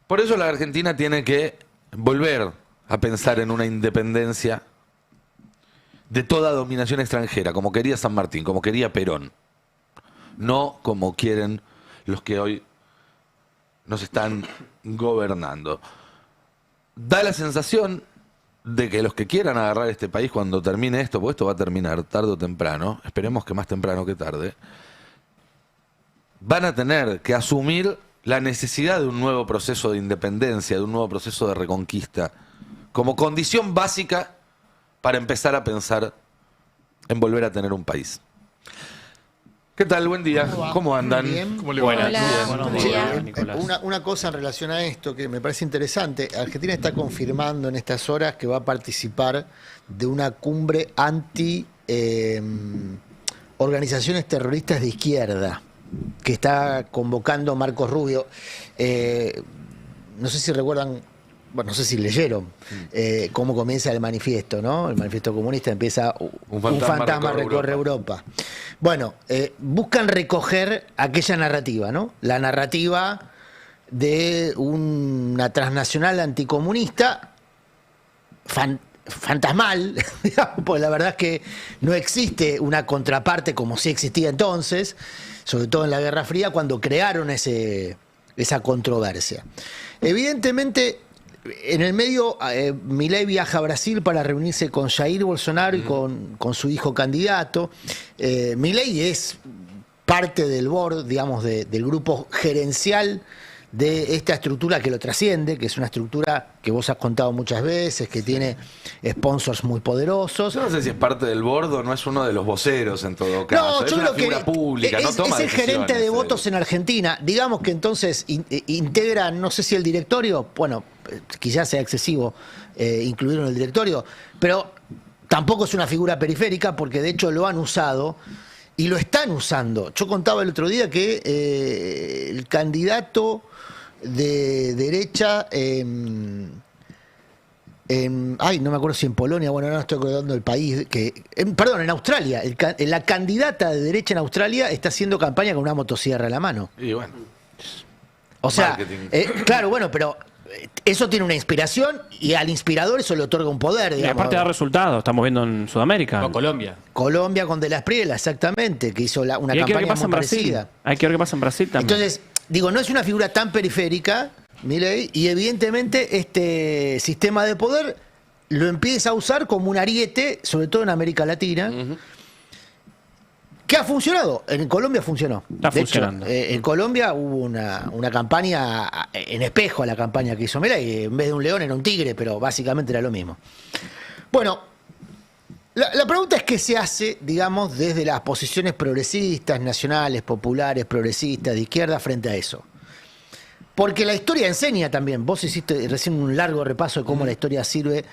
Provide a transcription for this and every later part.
Por eso la Argentina tiene que volver a pensar en una independencia de toda dominación extranjera, como quería San Martín, como quería Perón. No como quieren los que hoy nos están gobernando. Da la sensación de que los que quieran agarrar este país cuando termine esto, porque esto va a terminar tarde o temprano, esperemos que más temprano que tarde, van a tener que asumir la necesidad de un nuevo proceso de independencia, de un nuevo proceso de reconquista, como condición básica para empezar a pensar en volver a tener un país. ¿Qué tal? Buen día. ¿Cómo andan? Bien. ¿Cómo le va? Hola. Buenos Buen días, día. Nicolás. Una cosa en relación a esto que me parece interesante. Argentina está confirmando en estas horas que va a participar de una cumbre anti organizaciones terroristas de izquierda que está convocando Marcos Rubio. No sé si recuerdan, bueno, no sé si leyeron cómo comienza el manifiesto, ¿no? El manifiesto comunista empieza un fantasma recorre Europa. Bueno, buscan recoger aquella narrativa, ¿no? La narrativa de una transnacional anticomunista fantasmal, digamos, pues la verdad es que no existe una contraparte como sí existía entonces, sobre todo en la Guerra Fría, cuando crearon esa controversia. Evidentemente, en el medio, Milei viaja a Brasil para reunirse con Jair Bolsonaro y con su hijo candidato. Milei es parte del board, digamos, del grupo gerencial de esta estructura que lo trasciende, que es una estructura que vos has contado muchas veces, que tiene sponsors muy poderosos. Yo no sé si es parte del board o no es uno de los voceros en todo caso. No, es yo una creo figura que pública, no toma es el gerente de decisiones, votos en Argentina. Digamos que entonces integra, no sé si el directorio, bueno, quizás sea excesivo incluirlo en el directorio, pero tampoco es una figura periférica porque de hecho lo han usado y lo están usando. Yo contaba el otro día que el candidato de derecha ay, no me acuerdo si en Polonia, bueno, no estoy acordando del país, perdón, en Australia, la candidata de derecha en Australia está haciendo campaña con una motosierra en la mano. Y bueno, O sea, marketing. claro, bueno, pero eso tiene una inspiración y al inspirador eso le otorga un poder, Y digamos. aparte da resultados, estamos viendo en Sudamérica. No, Colombia. Colombia con De la Espriella, exactamente, que hizo una Y hay que ver qué campaña pasa muy en Brasil. parecida. Hay que ver qué pasa en Brasil también. Entonces, digo, no es una figura tan periférica, Milei, y evidentemente este sistema de poder lo empieza a usar como un ariete, sobre todo en América Latina, que ha funcionado. En Colombia funcionó. Está De hecho, funcionando. en Colombia hubo una campaña en espejo a la campaña que hizo Milei. En vez de un león era un tigre, pero básicamente era lo mismo. Bueno, la pregunta es qué se hace, digamos, desde las posiciones progresistas, nacionales, populares, progresistas, de izquierda, frente a eso. Porque la historia enseña también. Vos hiciste recién un largo repaso de cómo la historia sirve,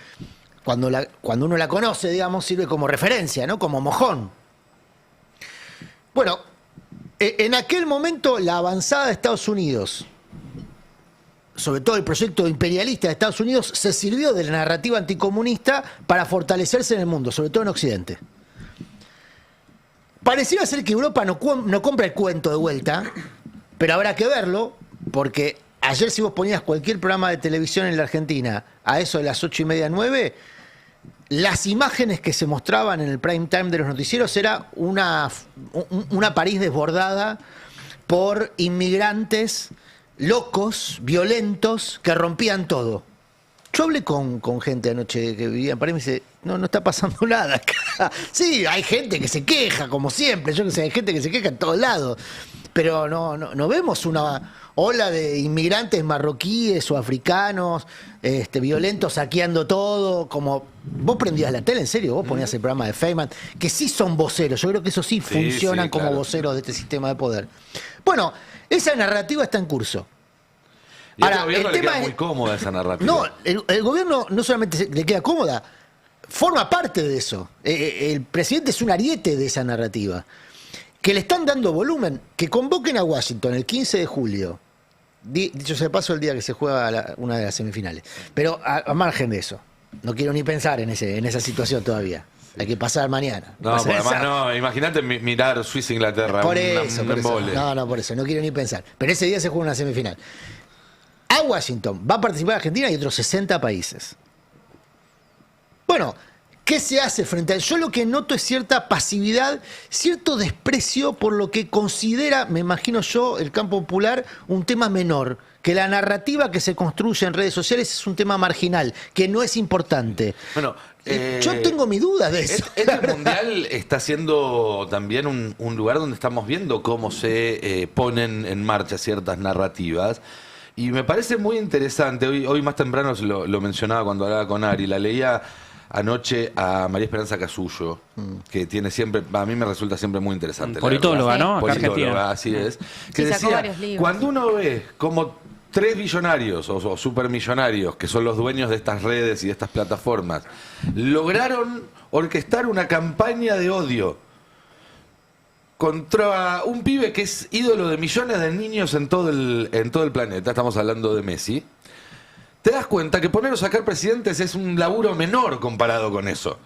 cuando uno la conoce, digamos, sirve como referencia, ¿no? Como mojón. Bueno, en aquel momento la avanzada de Estados Unidos, sobre todo el proyecto imperialista de Estados Unidos, se sirvió de la narrativa anticomunista para fortalecerse en el mundo, sobre todo en Occidente. Pareciera ser que Europa no compra el cuento de vuelta, pero habrá que verlo, porque ayer si vos ponías cualquier programa de televisión en la Argentina a eso de las 8:30, 9, las imágenes que se mostraban en el prime time de los noticieros era una París desbordada por inmigrantes locos, violentos, que rompían todo. Yo hablé con gente anoche que vivía en París y me dice, no está pasando nada acá. Sí, hay gente que se queja, como siempre, yo que sé, hay gente que se queja en todos lados, pero no vemos una ola de inmigrantes marroquíes o africanos violentos saqueando todo, como vos prendías la tele, en serio, vos ponías el programa de Feynman, que sí son voceros, yo creo que eso sí funcionan como claro, voceros de este sistema de poder. Bueno, esa narrativa está en curso. Y Ahora, al gobierno el le tema queda es- muy cómoda esa narrativa. No, el gobierno no solamente le queda cómoda, forma parte de eso. El presidente es un ariete de esa narrativa. Que le están dando volumen, que convoquen a Washington el 15 de julio, dicho sea de paso el día que se juega una de las semifinales. Pero a margen de eso, no quiero ni pensar en esa situación todavía. Hay que pasar mañana. No, Pasar porque además esa- no, imagínate mirar Suiza-Inglaterra. Por un eso. embole. No, por eso, no quiero ni pensar. Pero ese día se juega una semifinal. a Washington. Va a participar Argentina y otros 60 países. Bueno, ¿qué se hace frente a él? Yo lo que noto es cierta pasividad, cierto desprecio por lo que considera, me imagino yo, el campo popular, un tema menor. Que la narrativa que se construye en redes sociales es un tema marginal, que no es importante. Bueno, yo tengo mi duda de eso. Este mundial está siendo también un lugar donde estamos viendo cómo se ponen en marcha ciertas narrativas. Y me parece muy interesante. Hoy más temprano lo mencionaba cuando hablaba con Ari. La leía anoche a María Esperanza Casullo, que tiene siempre, a mí me resulta siempre muy interesante. Politóloga, ¿no? Acá Politóloga, Argentina. así es. Que sacó decía, varios libros. cuando uno ve como 3 billonarios o supermillonarios, que son los dueños de estas redes y de estas plataformas, lograron orquestar una campaña de odio contra un pibe que es ídolo de millones de niños en todo el planeta, estamos hablando de Messi, te das cuenta que poner o sacar presidentes es un laburo menor comparado con eso.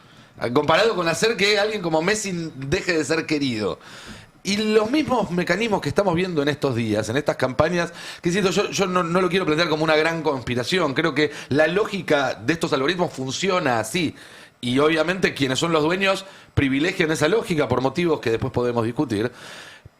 Comparado con hacer que alguien como Messi deje de ser querido. Y los mismos mecanismos que estamos viendo en estos días, en estas campañas, que insisto, yo no lo quiero plantear como una gran conspiración. Creo que la lógica de estos algoritmos funciona así. Y obviamente quienes son los dueños privilegian esa lógica por motivos que después podemos discutir.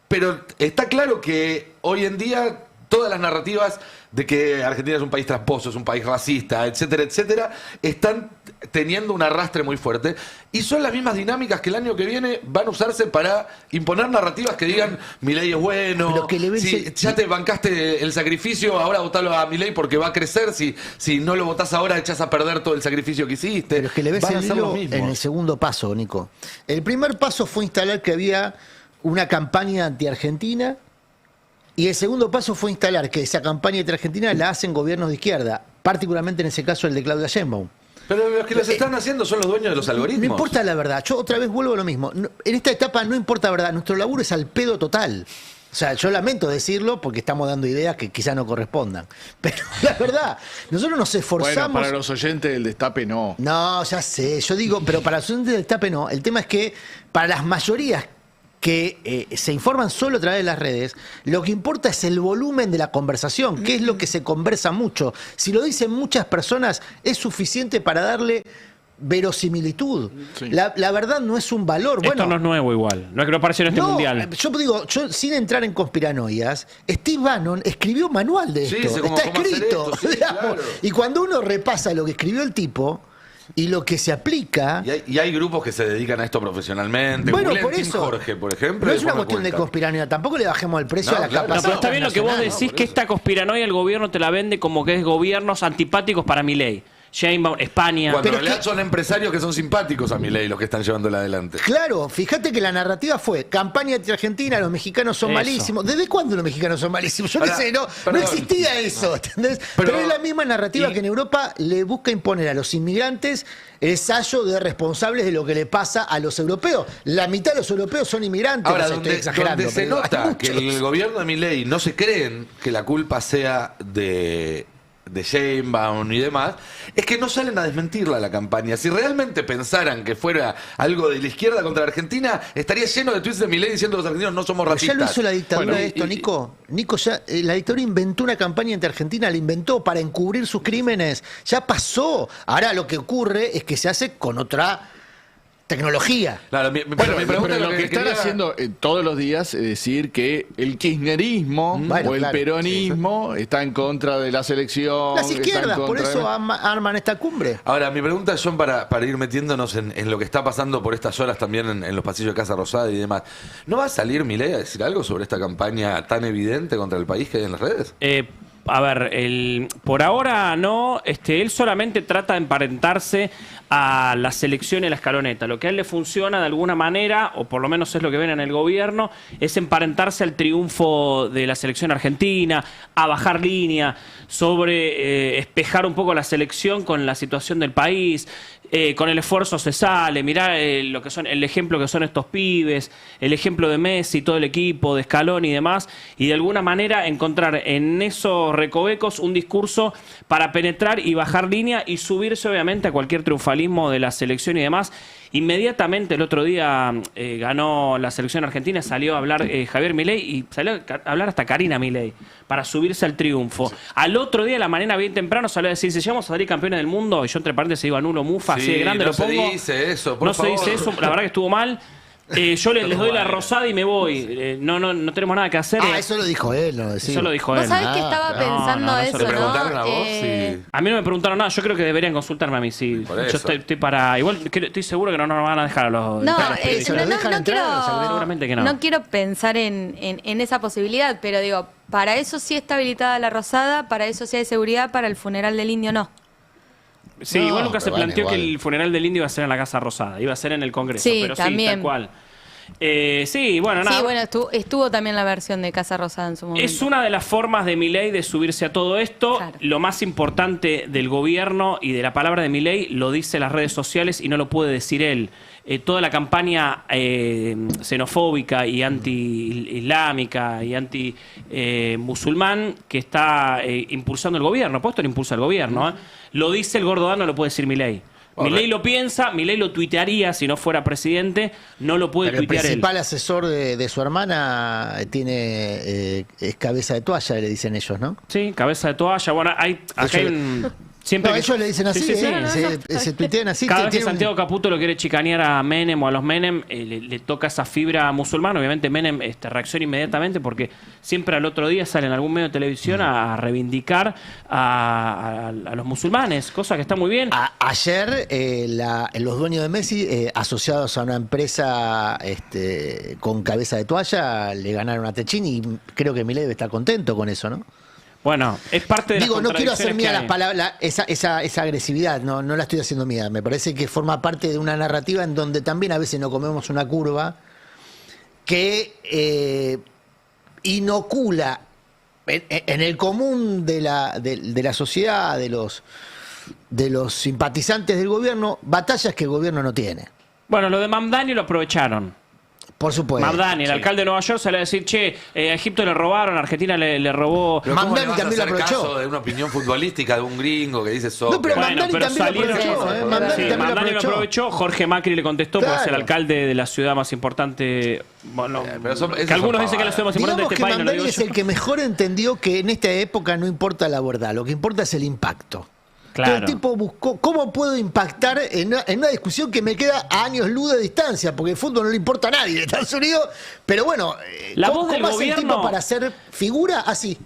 Pero está claro que hoy en día todas las narrativas de que Argentina es un país tramposo, es un país racista, etcétera, etcétera, están teniendo un arrastre muy fuerte. Y son las mismas dinámicas que el año que viene van a usarse para imponer narrativas que digan Milei es bueno, Pero que le si ya te bancaste el sacrificio, ahora votalo a Milei porque va a crecer, si no lo votás ahora echás a perder todo el sacrificio que hiciste. Pero es que le ves Van a el ser los hilo mismos. en el segundo paso, Nico. El primer paso fue instalar que había una campaña anti-Argentina. Y el segundo paso fue instalar que esa campaña anti-Argentina la hacen gobiernos de izquierda, particularmente en ese caso el de Claudia Sheinbaum. Pero los que los están haciendo son los dueños de los algoritmos. No importa la verdad, yo otra vez vuelvo a lo mismo. En esta etapa no importa la verdad, nuestro laburo es al pedo total. O sea, yo lamento decirlo porque estamos dando ideas que quizás no correspondan. Pero la verdad, nosotros nos esforzamos... Bueno, para los oyentes del Destape no. No, ya sé, yo digo, pero para los oyentes del Destape no. El tema es que para las mayorías que se informan solo a través de las redes, lo que importa es el volumen de la conversación, que es lo que se conversa mucho. Si lo dicen muchas personas, es suficiente para darle verosimilitud. Sí. La verdad no es un valor. Esto Bueno, no es nuevo igual. No es que no apareció en este mundial. yo digo, sin entrar en conspiranoias, Steve Bannon escribió un manual de Sí, esto. sé cómo Está hacer escrito. esto, sí, digamos. claro. Y cuando uno repasa lo que escribió el tipo y lo que se aplica... Y hay grupos que se dedican a esto profesionalmente. Bueno, Googleen por Team eso. Jorge, por ejemplo. No y es una después me cuestión de cuentan. conspiranoia, tampoco le bajemos el precio No, a la claro. No, capacidad. pero está bien lo que vos internacional. decís, que esta conspiranoia el gobierno te la vende como que es gobiernos antipáticos para Milei. Sheinbaum, España. Cuando en Pero es realidad que- son empresarios que son simpáticos a Milei los que están llevándola adelante. Claro, fíjate que la narrativa fue campaña anti-Argentina, los mexicanos son Eso. malísimos. ¿Desde cuándo los mexicanos son malísimos? Yo qué Ahora, sé, no perdón. existía eso, ¿entendés? Pero es la misma narrativa que en Europa le busca imponer a los inmigrantes el sallo de responsables de lo que le pasa a los europeos. La mitad de los europeos son inmigrantes, Ahora, no sé, estoy donde exagerando. se pero hay nota que muchos. el gobierno de Milei no se creen que la culpa sea de Sheinbaum y demás, es que no salen a desmentirla la campaña. Si realmente pensaran que fuera algo de la izquierda contra la Argentina, estaría lleno de tweets de Milei diciendo que los argentinos no somos Pero racistas. ya lo hizo la dictadura Bueno, de esto, y- Nico. Nico, ya la dictadura inventó una campaña entre Argentina, la inventó para encubrir sus crímenes. Ya pasó. Ahora lo que ocurre es que se hace con otra tecnología. Claro, pero Bueno, mi pregunta pero es lo que están quería- haciendo todos los días es decir que el kirchnerismo Bueno, o el claro. peronismo está en contra de la selección. Las está en izquierdas, por contra eso de- arman esta cumbre. Ahora, mi pregunta, John, para ir metiéndonos en lo que está pasando por estas horas también en los pasillos de Casa Rosada y demás, ¿no va a salir Milei a decir algo sobre esta campaña tan evidente contra el país que hay en las redes? A ver, por ahora no, él solamente trata de emparentarse a la selección y a la escaloneta. Lo que a él le funciona de alguna manera, o por lo menos es lo que ven en el gobierno, es emparentarse al triunfo de la selección argentina, a bajar línea, sobre espejar un poco la selección con la situación del país. Con el esfuerzo se sale, mirá lo que son, el ejemplo que son estos pibes, el ejemplo de Messi, todo el equipo, de Scaloni y demás, y de alguna manera encontrar en esos recovecos un discurso para penetrar y bajar línea y subirse obviamente a cualquier triunfalismo de la selección y demás. Inmediatamente el otro día ganó la selección argentina, salió a hablar Javier Milei y salió a hablar hasta Karina Milei para subirse al triunfo. Al otro día, de la mañana bien temprano, salió a decir, si llegamos a salir campeones del mundo, y yo entre paréntesis digo Anulo Mufa, así de grande no lo pongo. se dice eso, por No favor. se dice eso, la verdad que estuvo mal. Yo les doy la rosada y me voy. No tenemos nada que hacer. Eso lo dijo él, no decimos. Eso lo dijo Vos él. sabés que estaba pensando no, eso, ¿Te ¿no? preguntaron a vos? Sí. A mí no me preguntaron nada, yo creo que deberían consultarme a mí. Sí. Por Yo eso. estoy para. Igual estoy seguro que no nos van a dejar a los. No, a los pero se lo dejan entrar, seguramente que no. No quiero pensar en esa posibilidad, pero digo, para eso sí está habilitada la rosada, para eso sí hay seguridad, para el funeral del indio no. Sí, No, igual nunca se pero bueno, planteó igual. que el funeral del indio iba a ser en la Casa Rosada, iba a ser en el Congreso. Sí, pero sí, también. tal cual. Sí, bueno, nada. Sí, bueno, estuvo también la versión de Casa Rosada en su momento. Es una de las formas de Milei de subirse a todo esto. Claro. Lo más importante del gobierno y de la palabra de Milei lo dice las redes sociales y no lo puede decir él. Toda la campaña xenofóbica y anti-islámica y anti-musulmán que está impulsando el gobierno, puesto lo impulsa el gobierno, lo dice el Gordo Dan, no lo puede decir Milei. Milei lo piensa, Milei lo tuitearía si no fuera presidente, no lo puede Pero el tuitear él. principal asesor de su hermana es cabeza de toalla, le dicen ellos, ¿no? Sí, cabeza de toalla. Bueno, acá hay un... Siempre No, que- ellos le dicen así, Sí, sí, sí. se tuitean así. Cada vez que tiene un- Santiago Caputo lo quiere chicanear a Menem o a los Menem, le toca esa fibra musulmana. Obviamente Menem reacciona inmediatamente porque siempre al otro día sale en algún medio de televisión a reivindicar a los musulmanes, cosa que está muy bien. Ayer los dueños de Messi, asociados a una empresa con cabeza de toalla, le ganaron a Techín y creo que Milei debe estar contento con eso, ¿no? Bueno, es parte de Digo, las no quiero hacer contradicciones mía que las hay. palabras, esa agresividad, no la estoy haciendo mía. Me parece que forma parte de una narrativa en donde también a veces nos comemos una curva que inocula en el común de la sociedad, de los simpatizantes del gobierno, batallas que el gobierno no tiene. Bueno, lo de Mamdani lo aprovecharon. Por supuesto. Mamdani, el alcalde de Nueva York, sale a decir, che, a Egipto le robaron, a Argentina le robó... Pero ¿cómo Mamdani le vas a también lo hacer aprovechó. caso de una opinión futbolística de un gringo que dice soccer? No, pero Bueno, Mamdani pero también lo salieron... aprovechó, Sí, Mamdani también lo Mamdani lo aprovechó. aprovechó, Jorge Macri le contestó porque es el Claro. alcalde de la ciudad más importante... Bueno, pero esas que son algunos dicen que es la ciudad más importante Digamos de este que país, no lo Mamdani digo es yo. el que mejor entendió que en esta época no importa la verdad, lo que importa es el impacto. Claro. Entonces el tipo buscó cómo puedo impactar en una discusión que me queda a años luz de distancia, porque el fútbol no le importa a nadie en Estados Unidos, pero bueno, La ¿cómo voz del hace el gobierno- tipo para ser figura así?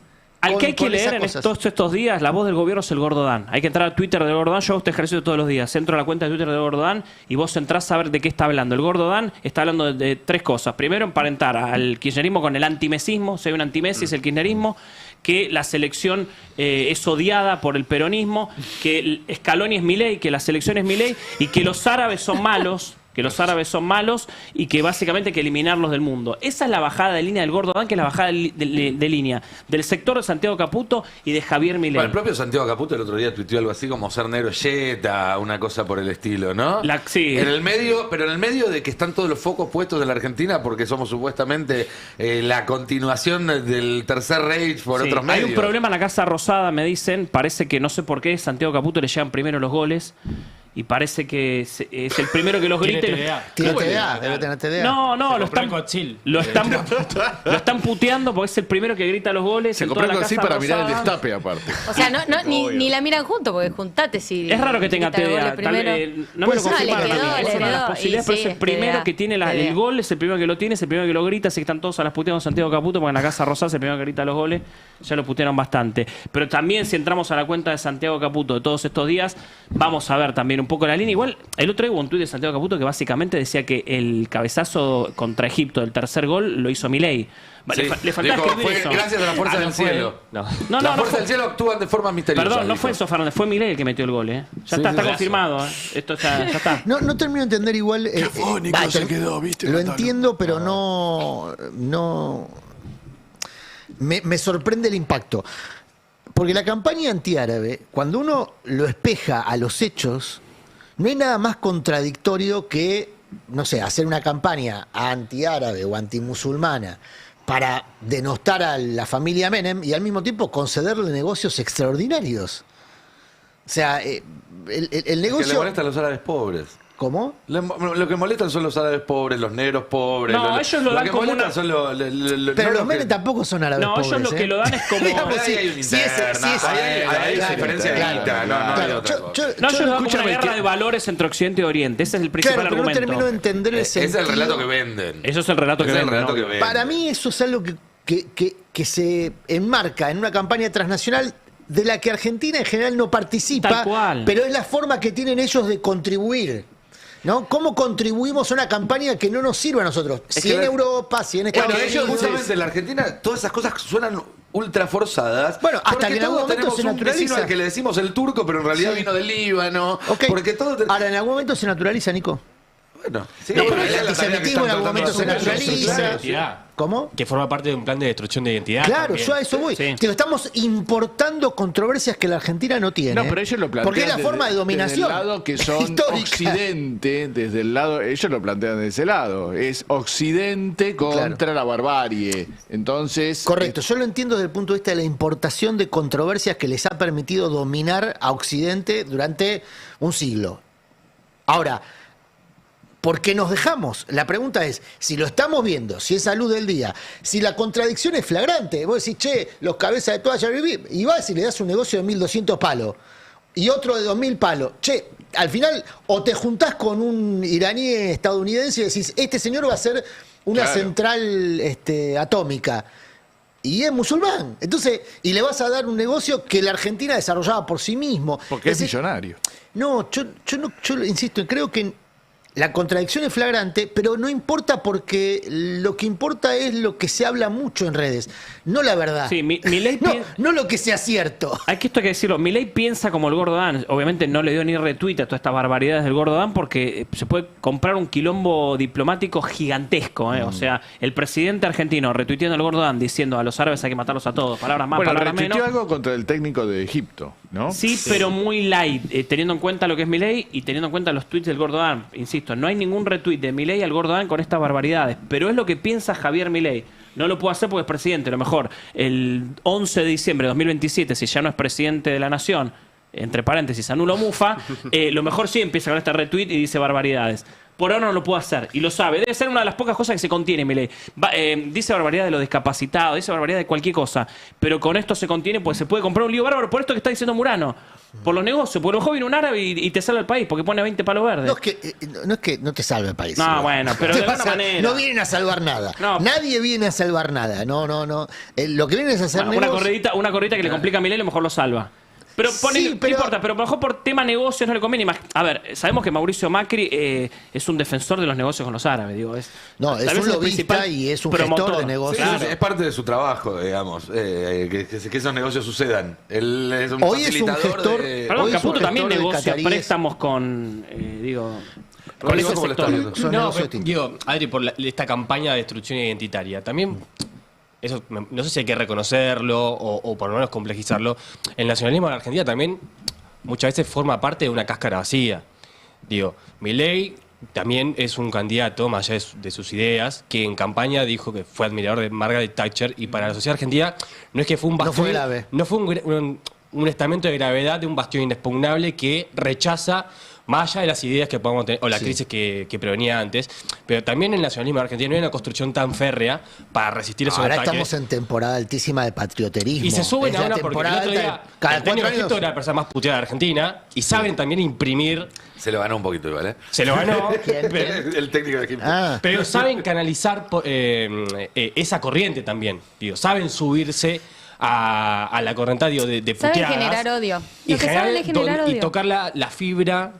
Al que hay que con esas leer en cosas? todos estos días, la voz del gobierno es el Gordo Dan. Hay que entrar a Twitter del Gordo Dan. Yo hago este ejercicio todos los días. Entro a la cuenta de Twitter del Gordo Dan y vos entrás a ver de qué está hablando. El Gordo Dan está hablando de tres cosas. Primero, emparentar al kirchnerismo con el antimesismo. Si hay un antimessi es el kirchnerismo. Que la selección es odiada por el peronismo. Que Scaloni es Milei, que la selección es Milei. Y que los árabes son malos. Que los árabes son malos y que básicamente hay que eliminarlos del mundo. Esa es la bajada de línea del Gordo Dan, que es la bajada de línea del sector de Santiago Caputo y de Javier Milei. Bueno, el propio Santiago Caputo el otro día tuiteó algo así como ser negro yeta, una cosa por el estilo, ¿no? Sí. En el medio, pero en el medio de que están todos los focos puestos en la Argentina porque somos supuestamente la continuación del Tercer Reich por Sí, otros medios. hay un problema en la Casa Rosada, me dicen. Parece que no sé por qué Santiago Caputo le llegan primero los goles y parece que es el primero que los grita. y los- Tiene TDA, debe tener TDA. No, Se lo compró están, el Cochil. lo están puteando porque es el primero que grita los goles. Se en compró toda algo la así Casa para mirar el Rosada. destape aparte. O sea, ni la miran juntos, porque juntate si... Es raro que tenga grita el gol TDA. primero. No me Pues lo no, confirmaron. le a mí. quedó, Es le una de las quedó, posibilidades, y pero sí, es el primero TDA, que tiene el TDA. gol, es el primero que lo tiene, es el primero que lo grita, así que están todos a las puteando Santiago Caputo, porque en la Casa Rosada es el primero que grita los goles, ya lo putearon bastante. Pero también si entramos a la cuenta de Santiago Caputo de todos estos días, vamos a ver también un poco la línea. Igual, el otro día hubo un tuit de Santiago Caputo que básicamente decía que el cabezazo contra Egipto del tercer gol lo hizo Milei. Sí. Le faltaba Dijo, escribir fue eso. gracias a la fuerza Ah, del no fue él. cielo. No. No, Las fuerzas fue- del cielo actúan de forma misteriosa. Perdón, no dijo. fue Enzo Fernández, fue Milei el que metió el gol, ¿eh? Ya Sí, está sí. confirmado, ¿eh? Esto ya está. No termino de entender igual. afónico se quedó, ¿viste, Lo Catalo? entiendo, pero no. Me sorprende el impacto. Porque la campaña antiárabe, cuando uno lo espeja a los hechos, no hay nada más contradictorio que, no sé, hacer una campaña antiárabe o antimusulmana para denostar a la familia Menem y al mismo tiempo concederle negocios extraordinarios. O sea, el Que le negocio... molestan a los árabes pobres. ¿Cómo? Lo que molestan son los árabes pobres, los negros pobres. No, ellos lo dan que como molestan una- son Pero no los que- memes tampoco son árabes No, pobres. ellos lo que lo dan es como... Digamos, Ahí hay una interna, hay una diferencia de guita, no hay otra cosa. No, ellos lo dan como una escúchame, guerra de valores entre Occidente y Oriente. Ese es el principal Claro, pero no argumento. termino de entender el Ese es sentido. el relato que venden. Eso es el relato que Ese es el venden, relato ¿no? que venden. Para mí eso es algo que se enmarca en una campaña transnacional de la que Argentina en general no participa, Tal cual. pero es la forma que tienen ellos de contribuir. ¿No? ¿Cómo contribuimos a una campaña que no nos sirva a nosotros? Es Si que en la- Europa, si en Estados Bueno, Unidos. ellos justamente en la Argentina todas esas cosas suenan ultra forzadas. Bueno, hasta porque que en algún todos momento tenemos se un vecino naturaliza. al que le decimos el turco, pero en realidad vino del Líbano. Ok. Porque todo Ahora, en algún momento se naturaliza, Nico. bueno, sí, No, pero esa el es la tarea que antisemitismo en están algún momento se tratando de asumir. naturaliza. Identidad. ¿Cómo? Que forma parte de un plan de destrucción de identidad. Claro, también. yo a eso voy. Sí. Digo, estamos importando controversias que la Argentina no tiene. No, pero ellos lo plantean Porque es la forma de dominación. desde el lado que son histórica. Occidente, desde el lado, ellos lo plantean de ese lado. Es Occidente contra la barbarie. Entonces. Correcto, yo lo entiendo desde el punto de vista de la importación de controversias que les ha permitido dominar a Occidente durante un siglo. Ahora, ¿por qué nos dejamos? La pregunta es, si lo estamos viendo, si es a luz del día, si la contradicción es flagrante, vos decís, che, los cabezas de toalla, y vas y le das un negocio de 1.200 palos y otro de 2.000 palos. Che, al final, o te juntás con un iraní estadounidense y decís, este señor va a ser una Claro. central atómica. Y es musulmán. Entonces, y le vas a dar un negocio que la Argentina desarrollaba por sí mismo. Porque es decir, millonario. no, yo insisto, creo que la contradicción es flagrante, pero no importa porque lo que importa es lo que se habla mucho en redes, no la verdad. Sí, Milei no, pi- no lo que sea cierto. Hay que esto hay que decirlo. Milei piensa como el Gordo Dan. Obviamente no le dio ni retweet a todas estas barbaridades del Gordo Dan porque se puede comprar un quilombo diplomático gigantesco. O sea, el presidente argentino retuiteando al Gordo Dan diciendo a los árabes hay que matarlos a todos. Palabras más, Bueno, palabras retuiteó menos. algo contra el técnico de Egipto, ¿no? Sí, pero muy light, teniendo en cuenta lo que es Milei y teniendo en cuenta los tweets del Gordo Dan. Insisto, no hay ningún retweet de Milei al Gordo Dan con estas barbaridades, pero es lo que piensa Javier Milei. No lo puedo hacer porque es presidente. A lo mejor el 11 de diciembre de 2027, si ya no es presidente de la nación, entre paréntesis, anulo Mufa, lo mejor sí empieza con este retweet y dice barbaridades. Por ahora no lo puedo hacer, y lo sabe. Debe ser una de las pocas cosas que se contiene, Milei. Dice barbaridad de los discapacitados, dice barbaridad de cualquier cosa, pero con esto se contiene, pues se puede comprar un lío bárbaro por esto que está diciendo Murano. Por los negocios, porque a lo mejor viene un árabe y te salva el país, porque pone 20 palos verdes. No es que no te salve el país. No, igual. bueno, pero Te de pasa- alguna manera. No vienen a salvar nada. No. Nadie viene a salvar nada. No. Lo que vienen es a hacer Bueno, negocios. una corridita que le complica a Milei, a lo mejor lo salva. Pero Sí, pero- no importa, pero a lo mejor por tema negocios no le conviene. A ver, sabemos que Mauricio Macri es un defensor de los negocios con los árabes, digo. No, es tal vez un el lobista principal y es un promotor. gestor de Sí, negocios. Claro. es parte de su trabajo, digamos, que esos negocios sucedan. Él es un Hoy es un facilitador gestor- de... Perdón, Hoy es un Caputo también gestor de negocia cataríes. préstamos con, con Rodrigo, ese ¿cómo lo sector. estás viendo? Son No, negocios pero, distintos. digo, Adri, por esta campaña de destrucción identitaria, también, eso no sé si hay que reconocerlo o por lo menos complejizarlo, el nacionalismo de la Argentina también muchas veces forma parte de una cáscara vacía. Digo, Milei también es un candidato, más allá de sus ideas, que en campaña dijo que fue admirador de Margaret Thatcher y para la sociedad argentina no es que fue un No bastión, fue grave. no fue un estamento de gravedad de un bastión inexpugnable que rechaza más allá de las ideas que podamos tener, o la crisis que provenía antes, pero también el nacionalismo argentino no hay una construcción tan férrea para resistir esos Ahora ataques. estamos en temporada altísima de patrioterismo. Y se suben Es a la una porque el temporada otro día alta- cada el técnico 4 de Egipto años. era la persona más puteada de Argentina y saben también imprimir, Se lo ganó un poquito igual, ¿eh? se lo ganó, ¿Quién? pero, El técnico de Egipto. Ah, pero saben canalizar esa corriente también, digo, saben subirse a la corriente digo, de Saben puteadas. generar odio. Y, Lo que saben es generar y odio. tocar la fibra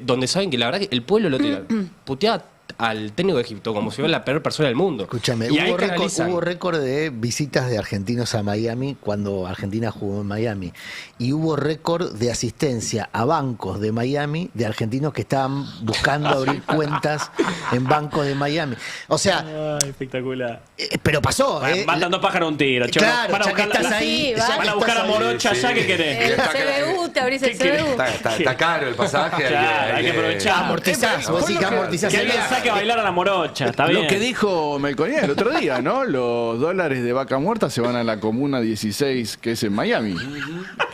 donde saben que la verdad que el pueblo lo tira. Puteaba al técnico de Egipto como si fuera la peor persona del mundo. escúchame, y ahí hubo récord de visitas de argentinos a Miami cuando Argentina jugó en Miami. Y hubo récord de asistencia a bancos de Miami de argentinos que estaban buscando abrir cuentas en bancos de Miami. O sea, espectacular. pero pasó. Matan dos pájaros a un tiro, chicos. Claro, Van a ya que buscar estás la- ahí. Sí, ya que van a buscar a estás ahí. Morocha Sí, ya, sí. ¿qué querés? El Está CBU, te abrís el ¿Qué querés? CBU. Está caro el pasaje. Claro, hay que aprovechar. Amortizás, vos sí que amortizás Que el alguien viaje. saque que bailar a la morocha, está bien. Lo que dijo Melconian el otro día, ¿no? Los dólares de vaca muerta se van a la comuna 16, que es en Miami.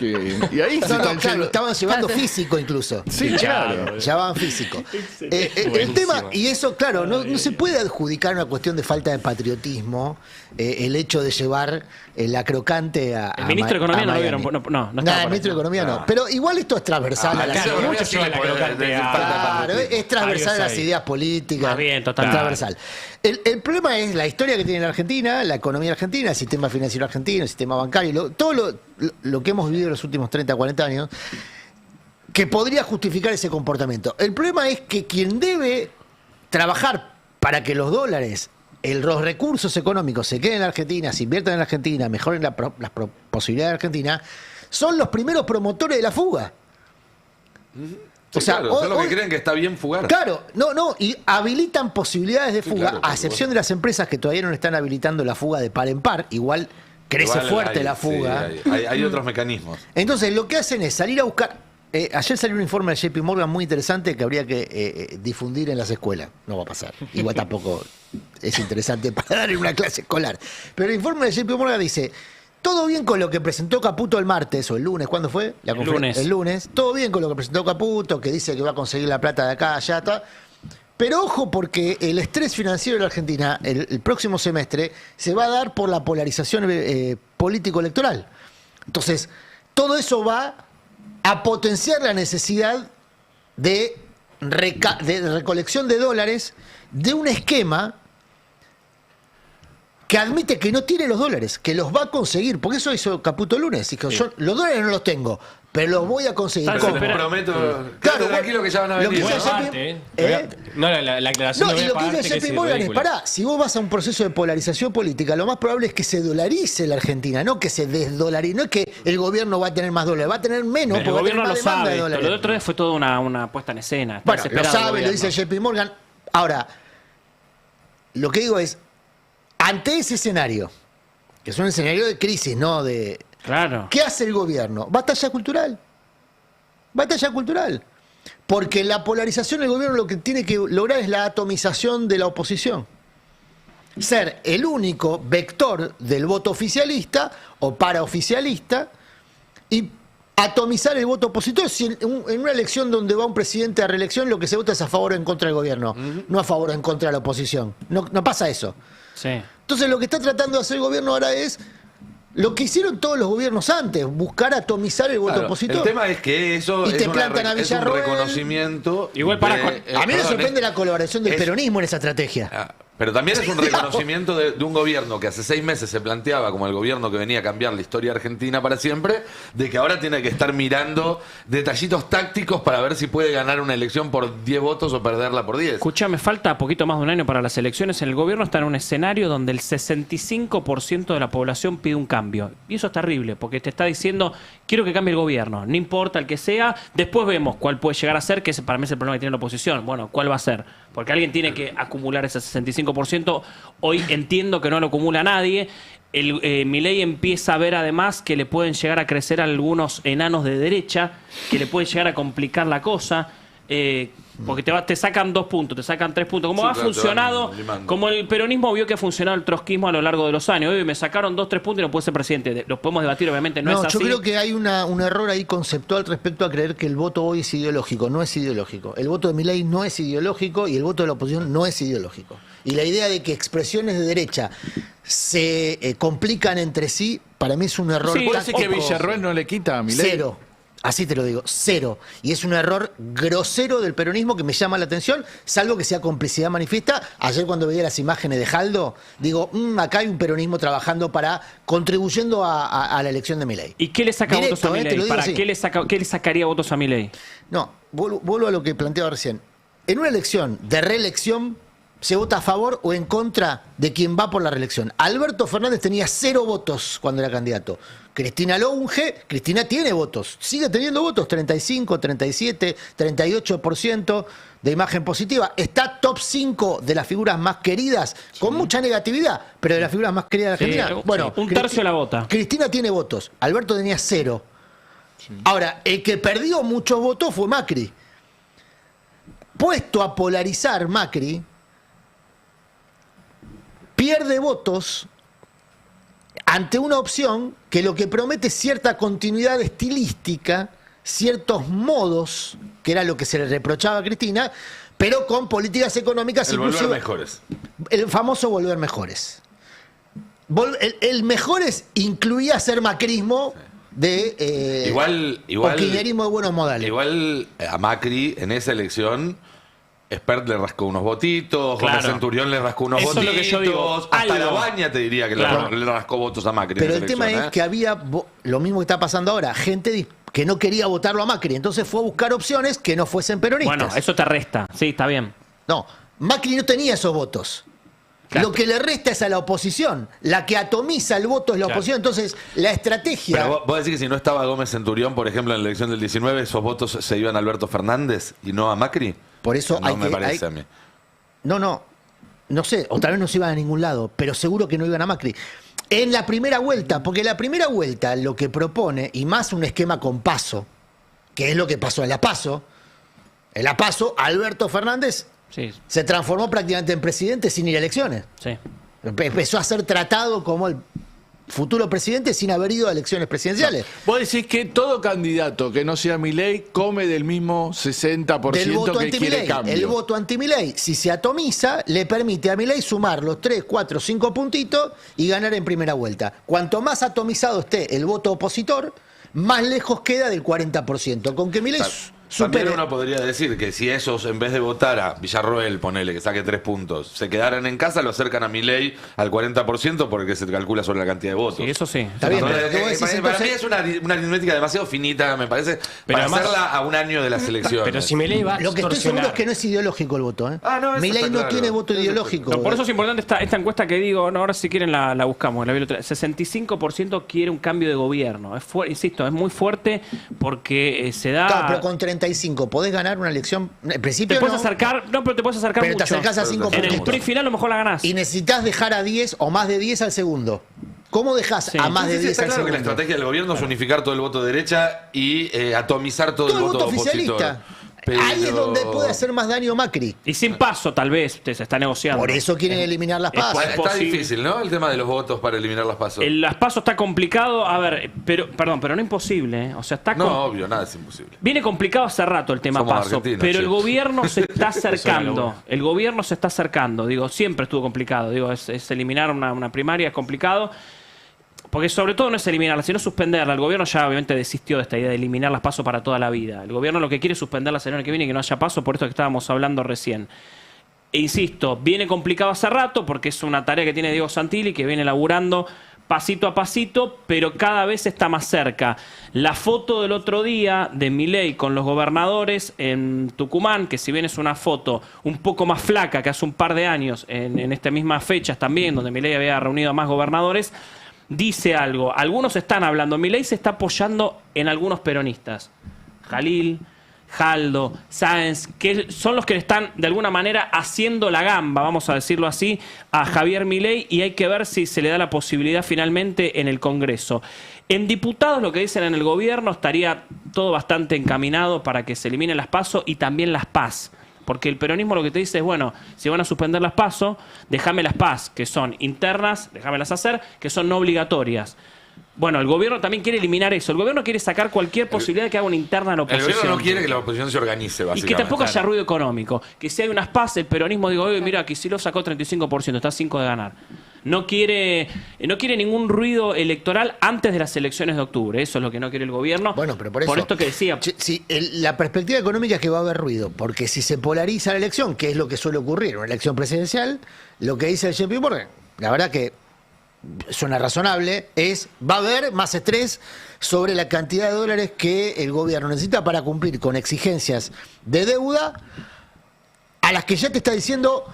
Y ahí se No, están claro, yendo- estaban llevando físico incluso. Sí, claro. Llevaban físico. El Buenísimo. tema, y eso, claro, no se puede adjudicar una cuestión de falta de patriotismo, el hecho de llevar la crocante a. El ministro de Economía no lo Miami. vieron. No Nada, estaba el por ministro de eso. Economía no. Pero igual esto es transversal a la claro, ideas. muchos llevan la crocante a- Claro, es transversal a las Varios hay. ideas políticas. Más bien, totalmente. Transversal. El problema es la historia que tiene la Argentina, la economía argentina, el sistema financiero argentino, el sistema bancario, todo lo que hemos vivido en los últimos 30, 40 años, que podría justificar ese comportamiento. El problema es que quien debe trabajar para que los dólares, los recursos económicos se queden en la Argentina, se inviertan en la Argentina, mejoren las posibilidades de Argentina, son los primeros promotores de la fuga. Sí, claro, son los que creen que está bien fugar. Claro, no, y habilitan posibilidades de Sí, fuga, claro, a excepción de las empresas que todavía no están habilitando la fuga de par en par, igual crece Igual fuerte hay- la fuga. sí, hay otros mecanismos. Entonces, lo que hacen es salir a buscar. Ayer salió un informe de JP Morgan muy interesante que habría que difundir en las escuelas. No va a pasar. Igual tampoco es interesante para dar en una clase escolar. Pero el informe de JP Morgan dice: todo bien con lo que presentó Caputo el martes o el lunes, ¿cuándo fue? Lunes. El lunes. Todo bien con lo que presentó Caputo, que dice que va a conseguir la plata de acá, allá, ta. Pero ojo, porque el estrés financiero de la Argentina el próximo semestre se va a dar por la polarización político-electoral. Entonces, todo eso va a potenciar la necesidad de recolección de dólares de un esquema que admite que no tiene los dólares, que los va a conseguir. Porque eso hizo Caputo el lunes. Dijo, yo los dólares no los tengo, pero los voy a conseguir. Está Pero ¿Cómo? les Espera. prometo, Claro, tranquilo que ya van a lo que venir. hizo ¿no? JP Parte, No, la aclaración No, de y lo que parte dice que JP es Morgan es, ridícula. pará, si vos vas a un proceso de polarización política, lo más probable es que se dolarice la Argentina, no que se desdolarice, no es que el gobierno va a tener más dólares, va a tener menos, El porque gobierno va a lo tener más demanda sabe. de Lo dólares. del otro día fue toda una puesta en escena. Está Bueno, lo desesperado el sabe, lo gobierno. dice JP Morgan. Ahora, lo que digo es, ante ese escenario, que es un escenario de crisis, no de... Claro. ¿Qué hace el gobierno? Batalla cultural. Batalla cultural. Porque la polarización del gobierno lo que tiene que lograr es la atomización de la oposición. Ser el único vector del voto oficialista o paraoficialista y atomizar el voto opositor. Si en una elección donde va un presidente a reelección, lo que se vota es a favor o en contra del gobierno, no a favor o en contra de la oposición. No pasa eso. Sí. Entonces lo que está tratando de hacer el gobierno ahora es lo que hicieron todos los gobiernos antes, buscar atomizar el voto Claro, opositor. el tema es que eso Y es, te plantan a es un Villarroel. reconocimiento. Igual para con- A mí me perdón, sorprende la colaboración del es- peronismo en esa estrategia. Pero también es un reconocimiento de un gobierno que hace 6 meses se planteaba como el gobierno que venía a cambiar la historia argentina para siempre, de que ahora tiene que estar mirando detallitos tácticos para ver si puede ganar una elección por 10 votos o perderla por 10. Escuchame, falta poquito más de un año para las elecciones. El gobierno está en un escenario donde el 65% de la población pide un cambio. Y eso es terrible, porque te está diciendo, quiero que cambie el gobierno, no importa el que sea. Después vemos cuál puede llegar a ser, que ese para mí es el problema que tiene la oposición. Bueno, ¿cuál va a ser? Porque alguien tiene que acumular ese 65%. Hoy entiendo que no lo acumula nadie. Milei empieza a ver además que le pueden llegar a crecer algunos enanos de derecha, que le pueden llegar a complicar la cosa. Porque te sacan 2 puntos, te sacan 3 puntos. Como Sí, ha claro, te funcionado, van limando. como el peronismo vio que ha funcionado el trotskismo a lo largo de los años. Hoy me sacaron 2, 3 puntos y no puedo ser presidente. Los podemos debatir, obviamente no, es No, así. yo creo que hay un error ahí conceptual respecto a creer que el voto hoy es ideológico. No es ideológico. El voto de Milei no es ideológico y el voto de la oposición no es ideológico. Y la idea de que expresiones de derecha se complican entre sí, para mí es un error. Sí, ¿Puede decir que táctico. Villarroel no le quita a Milei? Cero. Así te lo digo, cero. Y es un error grosero del peronismo que me llama la atención, salvo que sea complicidad manifiesta. Ayer cuando veía las imágenes de Jaldo, digo, acá hay un peronismo trabajando contribuyendo a la elección de Milei. ¿Y qué le saca Directo, votos a te lo Milei? digo ¿Para así. qué le sacaría votos a Milei? No, vuelvo a lo que planteaba recién. En una elección de reelección, se vota a favor o en contra de quien va por la reelección. Alberto Fernández tenía 0 votos cuando era candidato. Cristina lo unge, Cristina tiene votos, sigue teniendo votos, 35, 37, 38% de imagen positiva. Está top 5 de las figuras más queridas, con mucha negatividad, pero de las figuras más queridas de Sí, Argentina. Bueno, un tercio la vota. Cristina tiene votos, Alberto tenía 0. Ahora, el que perdió muchos votos fue Macri. Puesto a polarizar Macri, pierde votos ante una opción que lo que promete es cierta continuidad estilística, ciertos modos, que era lo que se le reprochaba a Cristina, pero con políticas económicas El volver inclusive- mejores. El famoso volver mejores. El mejores incluía ser macrismo de Igual o kirchnerismo de buenos modales. Igual a Macri en esa elección, Espert le rascó unos votitos, Claro. Gómez Centurión le rascó unos Eso es votitos, lo que yo digo. hasta Algo. la baña te diría que Claro. le rascó votos a Macri. Pero en el esa tema elección, es que había lo mismo que está pasando ahora, gente que no quería votarlo a Macri, entonces fue a buscar opciones que no fuesen peronistas. Bueno, eso te resta. Sí, está bien. No, Macri no tenía esos votos. Claro. Lo que le resta es a la oposición. La que atomiza el voto es la Claro. oposición. Entonces, la estrategia... Pero vos decís que si no estaba Gómez Centurión, por ejemplo, en la elección del 19, esos votos se iban a Alberto Fernández y no a Macri. Por eso no hay me que- parece hay- a mí. No sé, o tal vez no se iban a ningún lado, pero seguro que no iban a Macri. En la primera vuelta, porque la primera vuelta lo que propone, y más un esquema con paso, que es lo que pasó en la paso, Alberto Fernández Sí, se transformó prácticamente en presidente sin ir a elecciones. sí. Empezó a ser tratado como el futuro presidente sin haber ido a elecciones presidenciales. Vos decís que todo candidato que no sea Milei come del mismo 60% Del voto que quiere anti-Milei. cambio. El voto anti-Milei, si se atomiza, le permite a Milei sumar los 3, 4, 5 puntitos y ganar en primera vuelta. Cuanto más atomizado esté el voto opositor, más lejos queda del 40%. Con que Milei También supere... uno podría decir que si esos, en vez de votar a Villarroel, ponele que saque 3 puntos, se quedaran en casa, lo acercan a Milei al 40% porque se calcula sobre la cantidad de votos. Sí, eso sí. Está bien, pero lo que vos decís, para entonces- mí es una aritmética demasiado finita, me parece, Pero para además- hacerla a un año de las elecciones. Pero si Milei va a Lo que estoy seguro extorsionar. es que no es ideológico el voto. ¿eh? Ah, no, eso Milei está no claro. tiene voto Eso ideológico. No, por eso es importante esta encuesta que digo, no, ahora si quieren la buscamos, la vi el otro día. 65% quiere un cambio de gobierno. Insisto, es muy fuerte porque se da... Claro, pero con 35 podés ganar una elección. En principio Te puedes no, acercar, no, pero te puedes acercar pero te mucho. acercás a 5 En el puntos. sprint final a lo mejor la ganás. Y necesitas dejar a 10 o más de 10 al segundo. ¿Cómo dejas Sí. a más Sí, de sí, 10 está al claro que la segundo? estrategia del gobierno es unificar todo el voto de derecha y atomizar todo el voto oficialista. Pero- Ahí es donde puede hacer más daño Macri. Y sin paso, tal vez, se está negociando. Por eso quieren eliminar las es PASO. Bueno, está posible. difícil, ¿no? El tema de los votos para eliminar las pasos. Las pasos está complicado, a ver, pero no imposible, ¿eh? O sea, está No, com- obvio, nada es imposible. Viene complicado hace rato el tema Somos paso, argentinos, pero che. el gobierno se está acercando. locura. El gobierno se está acercando. Digo, siempre estuvo complicado. Digo, es eliminar una primaria, es complicado. Porque sobre todo no es eliminarla, sino suspenderla. El gobierno ya obviamente desistió de esta idea de eliminar las pasos para toda la vida. El gobierno lo que quiere es suspenderlas el año que viene y que no haya paso, por esto que estábamos hablando recién. E insisto, viene complicado hace rato porque es una tarea que tiene Diego Santilli, que viene laburando pasito a pasito, pero cada vez está más cerca. La foto del otro día de Milei con los gobernadores en Tucumán, que si bien es una foto un poco más flaca que hace un par de años, en estas mismas fechas también, donde Milei había reunido a más gobernadores, dice algo. Algunos están hablando. Milei se está apoyando en algunos peronistas. Jalil, Jaldo, Sáenz, que son los que le están de alguna manera haciendo la gamba, vamos a decirlo así, a Javier Milei, y hay que ver si se le da la posibilidad finalmente en el Congreso. En diputados, lo que dicen en el gobierno, estaría todo bastante encaminado para que se eliminen las PASO y también las PAS. Porque el peronismo lo que te dice es, bueno, si van a suspender las PASO, déjame las PAS, que son internas, déjamelas hacer, que son no obligatorias. Bueno, el gobierno también quiere eliminar eso. El gobierno quiere sacar cualquier posibilidad de que haga una interna en la El oposición. gobierno no quiere que la oposición se organice, Y básicamente. que tampoco haya ruido económico. Que si hay unas PAS, el peronismo digo, oye, mira, Kicillof sacó 35%, está a 5 de ganar. No quiere ningún ruido electoral antes de las elecciones de octubre. Eso es lo que no quiere el gobierno. Bueno, pero por eso. esto que decía. La perspectiva económica es que va a haber ruido, porque si se polariza la elección, que es lo que suele ocurrir en una elección presidencial, lo que dice el JP Morgan, la verdad que suena razonable, va a haber más estrés sobre la cantidad de dólares que el gobierno necesita para cumplir con exigencias de deuda a las que ya te está diciendo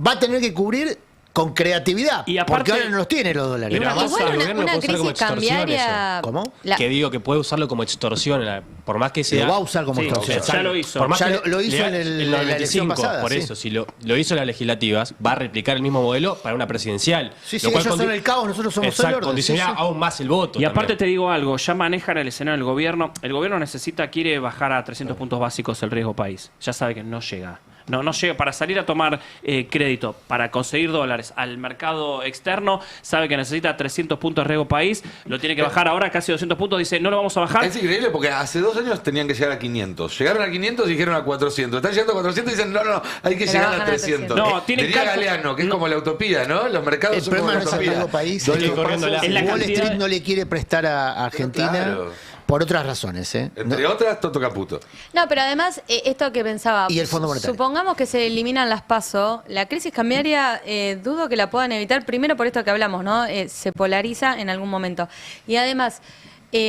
va a tener que cubrir con creatividad, Y aparte- porque ahora no los tiene los dólares. Y una- Igual el una gobierno puede usar crisis como extorsión cambiaria. ¿Cómo? Que digo que puede usarlo como extorsión, por más que sea. Lo va a usar como Sí, extorsión. ya lo hizo. Por más Ya que lo hizo le- en el- la la elección 95, pasada, por sí. eso, si lo hizo en las legislativas, va a replicar el mismo modelo para una presidencial. Sí, sí, Lo cual ellos son el caos, nosotros somos el Exacto, orden, condicionará sí, sí. aún más el voto. Y aparte también. te digo algo, ya manejan el escenario del gobierno. El gobierno quiere bajar a 300 puntos básicos el riesgo país. Ya sabe que no llega. no llega para salir a tomar crédito, para conseguir dólares al mercado externo, sabe que necesita 300 puntos de riesgo país, lo tiene que bajar ahora casi 200 puntos, dice, no lo vamos a bajar. Es increíble porque hace 2 años tenían que llegar a 500. Llegaron a 500 y dijeron a 400. Están llegando a 400 y dicen, no, hay que Pero llegar bajan a a 300. 300. No, tienen Diría cálculo- Galeano, que es como la utopía, ¿no? Los mercados El son como problema la no es el utopía. riesgo país. Dos Estoy pasos, corriendo la- Es la Wall cantidad Street de- no le quiere prestar a Argentina Claro. por otras razones. ¿eh? Entre otras, Toto Caputo. No, pero además, esto que pensaba. Y el Fondo Monetario. Supongamos que se eliminan las PASO. La crisis cambiaria, dudo que la puedan evitar. Primero por esto que hablamos, ¿no? Se polariza en algún momento. Y además,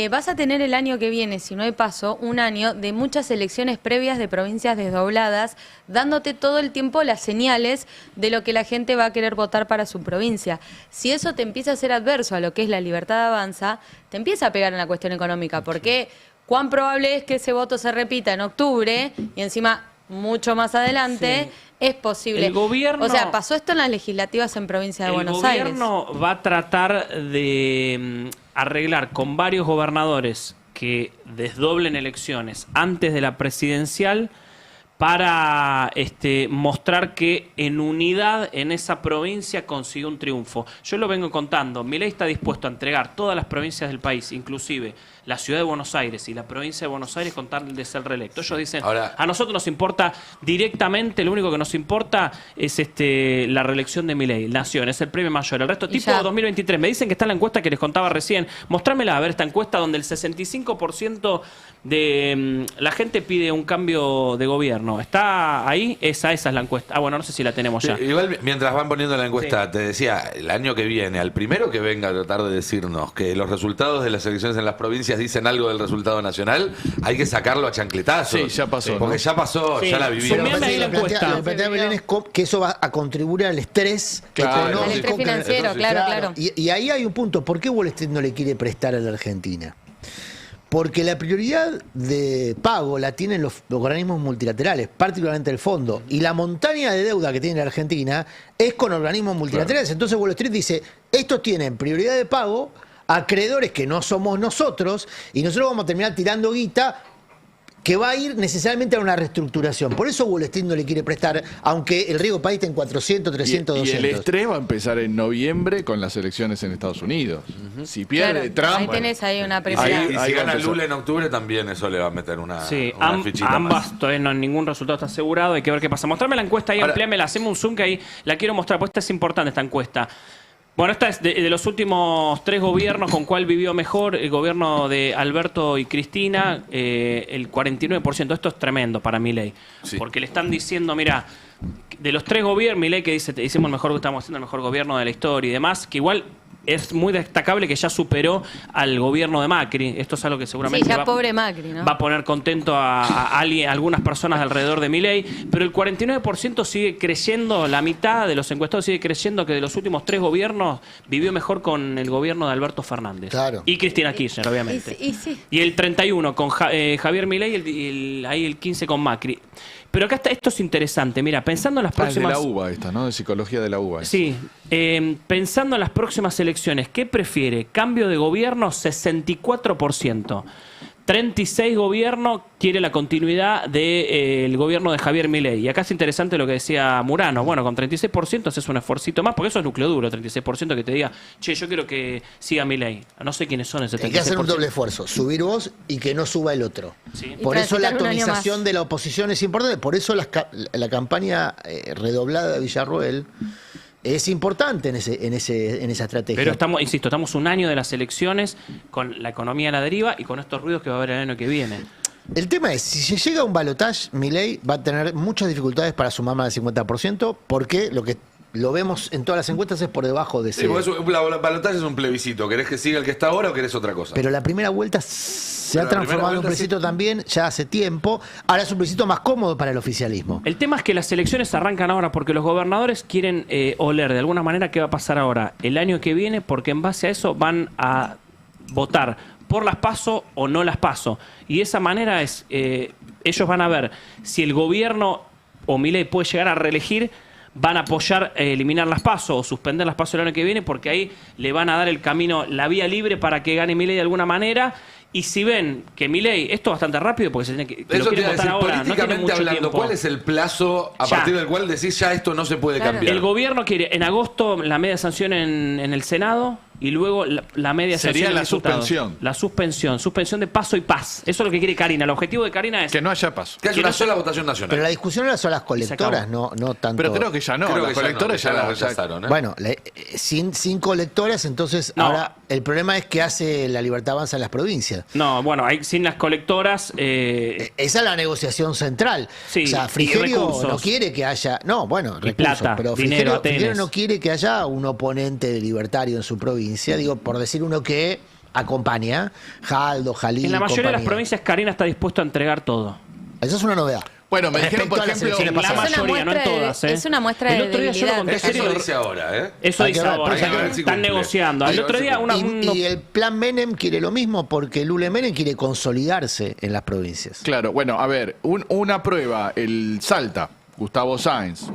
vas a tener el año que viene, si no hay PASO, un año de muchas elecciones previas de provincias desdobladas, dándote todo el tiempo las señales de lo que la gente va a querer votar para su provincia. Si eso te empieza a ser adverso a lo que es la libertad de avanza, te empieza a pegar en la cuestión económica. Porque cuán probable es que ese voto se repita en octubre y encima mucho más adelante. Sí. Es posible. El gobierno- O sea, pasó esto en las legislativas en provincia de Buenos Aires. El gobierno va a tratar de arreglar con varios gobernadores que desdoblen elecciones antes de la presidencial para mostrar que en unidad en esa provincia consiguió un triunfo. Yo lo vengo contando. Milei está dispuesto a entregar todas las provincias del país, inclusive la ciudad de Buenos Aires y la provincia de Buenos Aires, con tal de ser reelecto. Ellos dicen, Ahora- a nosotros nos importa directamente, lo único que nos importa es la reelección de Milei. Nación, es el premio mayor. El resto, Y tipo ya. 2023. Me dicen que está en la encuesta que les contaba recién. Mostrámela, a ver, esta encuesta donde el 65% de la gente pide un cambio de gobierno. ¿Está ahí? Esa es la encuesta. Ah, bueno, no sé si la tenemos ya. Igual, mientras van poniendo la encuesta, te decía, el año que viene, al primero que venga a tratar de decirnos que los resultados de las elecciones en las provincias dicen algo del resultado nacional, hay que sacarlo a chancletazos. Sí, ya pasó, Porque ¿no? ya pasó, Sí. ya la Pero vivimos. Sumiame me parece ahí la que lo que encuesta. plantea- lo que plantea Belén es que eso va a contribuir al estrés Claro. Al económico. estrés que- financiero, sí, claro. Y ahí hay un punto. ¿Por qué Wall Street no le quiere prestar a la Argentina? Porque la prioridad de pago la tienen los organismos multilaterales, particularmente el fondo. Y la montaña de deuda que tiene la Argentina es con organismos multilaterales. Entonces Wall Street dice, estos tienen prioridad de pago, acreedores que no somos nosotros, y nosotros vamos a terminar tirando guita que va a ir necesariamente a una reestructuración. Por eso Wall Street no le quiere prestar, aunque el riesgo país está en 400, 300, y 200. el estrés va a empezar en noviembre con las elecciones en Estados Unidos. Si pierde Claro, Trump... ahí tenés ahí una Y prioridad. si Ahí va a gana empezar. Lula en octubre, también eso le va a meter una fichita ambas más. todavía no, ningún resultado está asegurado, hay que ver qué pasa. Mostrame la encuesta ahí, Ahora- ampliámela, hacemos un zoom que ahí la quiero mostrar, pues esta es importante, esta encuesta. Bueno, esta es de los últimos 3 gobiernos, con cuál vivió mejor el gobierno de Alberto y Cristina, el 49%. Esto es tremendo para Milei, Sí. porque le están diciendo, mira, de los 3 gobiernos, Milei que dice, hicimos el mejor, estamos haciendo el mejor gobierno de la historia y demás, que igual es muy destacable que ya superó al gobierno de Macri. Esto es algo que seguramente Sí, ya pobre Macri, ¿no? va a poner contento a algunas personas alrededor de Milei, pero el 49% sigue creyendo, la mitad de los encuestados sigue creyendo que de los últimos 3 gobiernos vivió mejor con el gobierno de Alberto Fernández. Claro. Y Cristina Kirchner, obviamente. Y sí. Y el 31 con Javier Milei y ahí el 15 con Macri. Pero acá está, esto es interesante. Mira, pensando en las Ah, es de próximas... la UBA esta, ¿no? De psicología de la UBA. Sí, pensando en las próximas elecciones, ¿qué prefiere? Cambio de gobierno, 64%. 36 gobierno quiere la continuidad del gobierno de Javier Milei. Y acá es interesante lo que decía Murano. Bueno, con 36% haces un esfuercito más, porque eso es núcleo duro, 36% que te diga, che, yo quiero que siga Milei. No sé quiénes son ese 36%. Hay que hacer un doble esfuerzo, subir vos y que no suba el otro. Sí. Por Y eso la transitar un año atomización más. de la oposición es importante, por eso la campaña redoblada de Villarroel es importante en esa estrategia. Pero estamos, insisto, estamos un año de las elecciones con la economía a la deriva y con estos ruidos que va a haber el año que viene. El tema es, si se llega a un balotaje, Milei va a tener muchas dificultades para sumar más del 50%, porque lo vemos en todas las encuestas es por debajo de ese. Sí, porque la balotaje es un plebiscito. ¿Querés que siga el que está ahora o querés otra cosa? Pero la primera vuelta se ha Pero la primera transformado en un vuelta plebiscito también ya hace tiempo. Ahora es un plebiscito más cómodo para el oficialismo. El tema es que las elecciones arrancan ahora porque los gobernadores quieren oler de alguna manera qué va a pasar ahora el año que viene, porque en base a eso van a votar por las PASO o no las PASO. Y de esa manera es ellos van a ver si el gobierno o Milei puede llegar a reelegir, van a apoyar eliminar las PASO o suspender las PASO el año que viene, porque ahí le van a dar el camino, la vía libre para que gane Milei de alguna manera. Y si ven que Milei, esto bastante rápido porque se tiene que Eso lo te iba quieren a votar decir, ahora, no tiene políticamente mucho hablando, tiempo. ¿cuál es el plazo a Ya. partir del cual decís ya esto no se puede Claro. cambiar? El gobierno quiere en agosto la media sanción en el Senado y luego la media Sería sanción en la diputados. suspensión. La suspensión de paso y paz. Eso es lo que quiere Karina. El objetivo de Karina es Que no haya paso. Que haya que una no se- sola votación nacional. Pero la discusión ahora son las colectoras, acabó. no tanto. Pero creo que ya no. Creo Las que ya colectoras no, ya la la rechazaron, ¿eh? Bueno, sin colectoras, entonces No. ahora el problema es que hace la Libertad Avanza en las provincias. No, bueno, sin las colectoras. Esa es la negociación central. Sí, o sea, y Frigerio recursos. no quiere que haya. No, bueno, Y recursos, plata, pero dinero, Frigerio Atenes. no quiere que haya un oponente libertario en su provincia. Digo, por decir uno que acompaña, Jaldo, Jalí. En la mayoría de las compañía. provincias Karina está dispuesto a entregar todo. Esa es una novedad. Bueno, me dijeron, por Respecto a las ejemplo, elecciones En la pasadas. mayoría, no en todas. Es una muestra El de otro día yo lo debilidad. conté Eso serio. dice ahora, ¿eh? Eso Hay que dice ver, ahora. hay que ver si Están cumple. negociando. Hay El que otro ver si día cumple. Y el plan Menem quiere lo mismo porque Lula Menem quiere consolidarse en las provincias. claro, bueno, a ver, una prueba, el Salta, Gustavo Sáenz,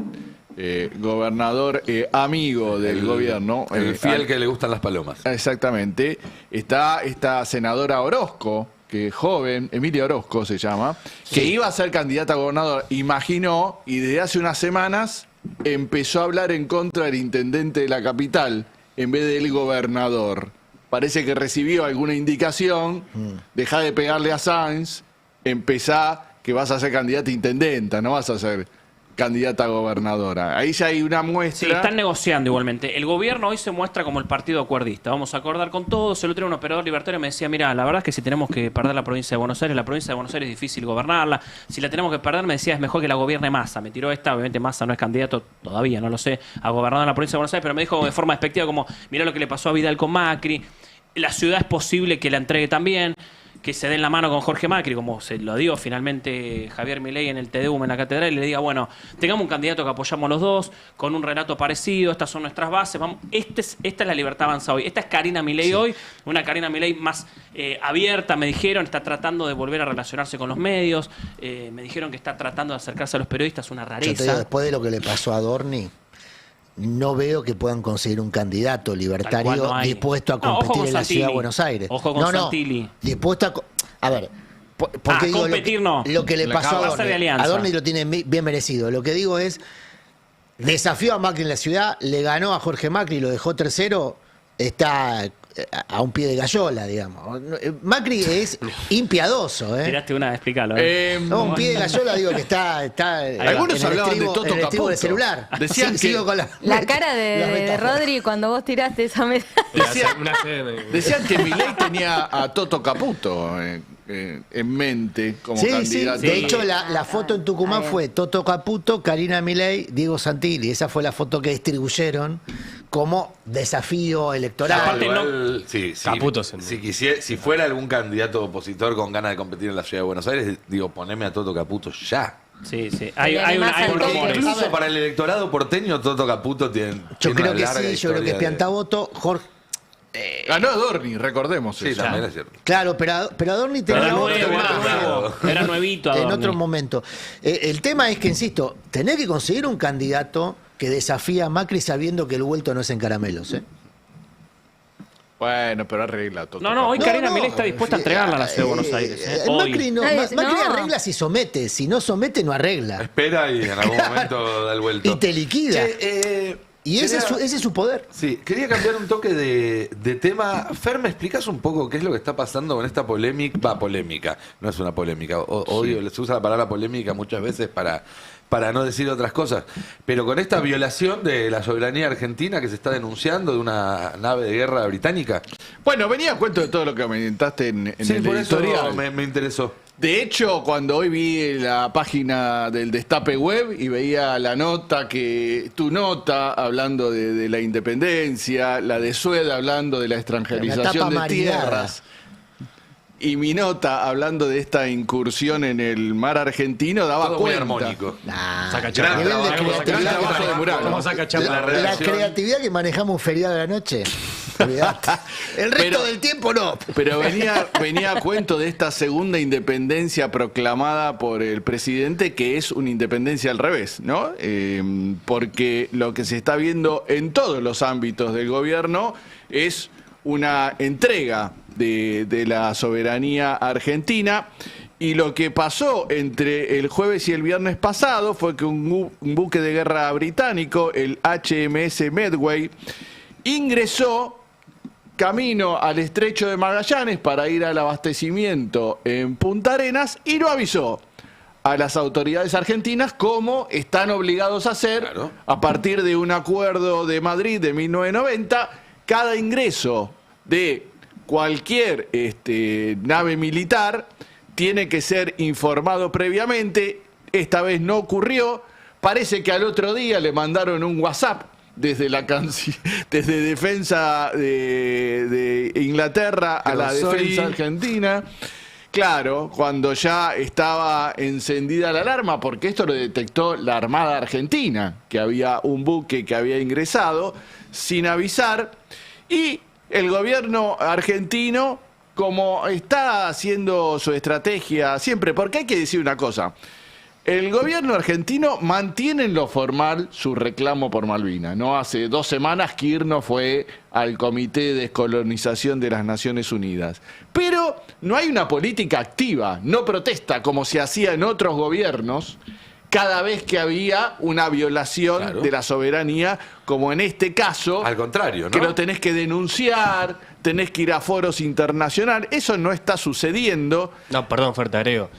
gobernador amigo del gobierno. El fiel que le gustan las palomas. Exactamente. Está esta senadora Orozco, que es joven, Emilia Orozco se llama, que iba a ser candidata a gobernador, imaginó, y desde hace unas semanas empezó a hablar en contra del intendente de la capital en vez del gobernador. Parece que recibió alguna indicación, dejá de pegarle a Sáenz, empezá que vas a ser candidata a intendenta, no vas a ser candidata a gobernadora. Ahí ya hay una Sí, muestra. están negociando igualmente. El gobierno hoy se muestra como el partido acuerdista. Vamos a acordar con todos. El otro día un operador libertario me decía, mira, la verdad es que si tenemos que perder la provincia de Buenos Aires, la provincia de Buenos Aires es difícil gobernarla. Si la tenemos que perder, me decía, es mejor que la gobierne Massa. Me tiró esta, obviamente Massa no es candidato todavía, no lo sé, a gobernar en la provincia de Buenos Aires, pero me dijo de forma despectiva como, mira lo que le pasó a Vidal con Macri. La ciudad es posible que la entregue también. Que se den la mano con Jorge Macri, como se lo dio finalmente Javier Milei en el TDUM en la catedral, y le diga, bueno, tengamos un candidato que apoyamos los dos, con un relato parecido, estas son nuestras bases, vamos, esta es la Libertad Avanza hoy, esta es Karina Milei hoy, una Karina Milei más abierta, me dijeron, está tratando de volver a relacionarse con los medios, me dijeron que está tratando de acercarse a los periodistas, una Yo te digo, rareza. después de lo que le pasó a Dorni, no veo que puedan conseguir un candidato libertario Tal cual no hay. dispuesto a No, ojo competir con en la ciudad de Santilli. Buenos Aires. Ojo con Santilli. Dispuesto a ver, porque digo, competir no. lo que le Le pasó acaba a de hacer de Dorni, alianza. a Dorni lo tiene bien merecido. Lo que digo es, desafió a Macri en la ciudad, le ganó a Jorge Macri, lo dejó tercero, está a un pie de gallola, digamos. Macri es impiadoso, ¿eh? Tiraste una, explícalo. No, un pie de gallola, digo que está Algunos en el hablaban de estribo, Toto en el estribo del Caputo. celular. Decían que- Sigo con La cara las de metáforas. Rodri cuando vos tiraste esa mesa. Una sede. Decían que Milei tenía a Toto Caputo en mente como Sí, sí. candidato. De hecho, la foto en Tucumán fue Toto Caputo, Karina Milei, Diego Santilli. Esa fue la foto que distribuyeron como desafío electoral. Aparte, Igual, sí, sí. Caputo se- Si fuera algún candidato opositor con ganas de competir en la ciudad de Buenos Aires, digo, poneme a Toto Caputo ya. Sí, sí. Hay Hay porque Porque rumores. incluso para el electorado porteño, Toto Caputo tiene. Yo tiene creo una que larga sí, yo creo que es historia de- piantavoto. Jorge, Ganó a Dorni, recordemos Sí, eso. también es cierto. claro, pero Adorni tenía Era otro nuevo, tema. era nuevo. Era nuevito En Adorni. otro momento. El tema es que, insisto, tenés que conseguir un candidato que desafía a Macri sabiendo que el vuelto no es en caramelos, ¿eh? Bueno, pero arregla Toto. No, hoy No, Karina no. Milei está dispuesta a entregarla a la ciudad de Buenos Aires. Hoy. Macri, no, Nadie- Macri no. arregla si somete. Si no somete, no arregla. Espera y en algún momento da el vuelto. Y te liquida. Che, Y ese es, quería- ese es su poder. Sí, quería cambiar un toque de tema. Fer, ¿me explicas un poco qué es lo que está pasando con esta polémica? Polémica, no es una polémica. Odio, se usa la palabra polémica muchas veces para no decir otras cosas. Pero con esta violación de la soberanía argentina que se está denunciando de una nave de guerra británica. Bueno, venía a cuento de todo lo que comentaste en Sí, el por eso editorial. me interesó. De hecho, cuando hoy vi la página del Destape Web y veía la nota, tu nota hablando de la independencia, la de Sued hablando de la Una extranjerización tapa de marinada. tierras, y mi nota hablando de esta incursión en el mar argentino, daba Todo muy cuenta. armónico. Nah, Saca Gran chapa. nivel de trabajo, creatividad. gran trabajo de Murano. ¿Cómo saca chapa? La La redacción. creatividad que manejamos un feriado de la noche. Olvidate. El resto Pero- del tiempo no. Pero venía a cuento de esta segunda independencia proclamada por el presidente, que es una independencia al revés, ¿no? Porque lo que se está viendo en todos los ámbitos del gobierno es una entrega de la soberanía argentina. Y lo que pasó entre el jueves y el viernes pasado fue que un buque de guerra británico, el HMS Medway, ingresó camino al estrecho de Magallanes para ir al abastecimiento en Punta Arenas y no avisó a las autoridades argentinas como están obligados a hacer a partir de un acuerdo de Madrid de 1990. Cada ingreso de cualquier nave militar tiene que ser informado previamente. Esta vez no ocurrió. Parece que al otro día le mandaron un WhatsApp desde desde defensa de Inglaterra a la defensa argentina. Claro, cuando ya estaba encendida la alarma, porque esto lo detectó la Armada Argentina, que había un buque que había ingresado sin avisar, y el gobierno argentino, como está haciendo su estrategia siempre, porque hay que decir una cosa, el gobierno argentino mantiene en lo formal su reclamo por Malvinas. No hace 2 semanas Kirchner fue al Comité de Descolonización de las Naciones Unidas. Pero no hay una política activa, no protesta como se hacía en otros gobiernos cada vez que había una violación de la soberanía, como en este caso. Al contrario, ¿no? Que lo tenés que denunciar, tenés que ir a foros internacionales. Eso no está sucediendo. No, perdón, Fer, te agrego.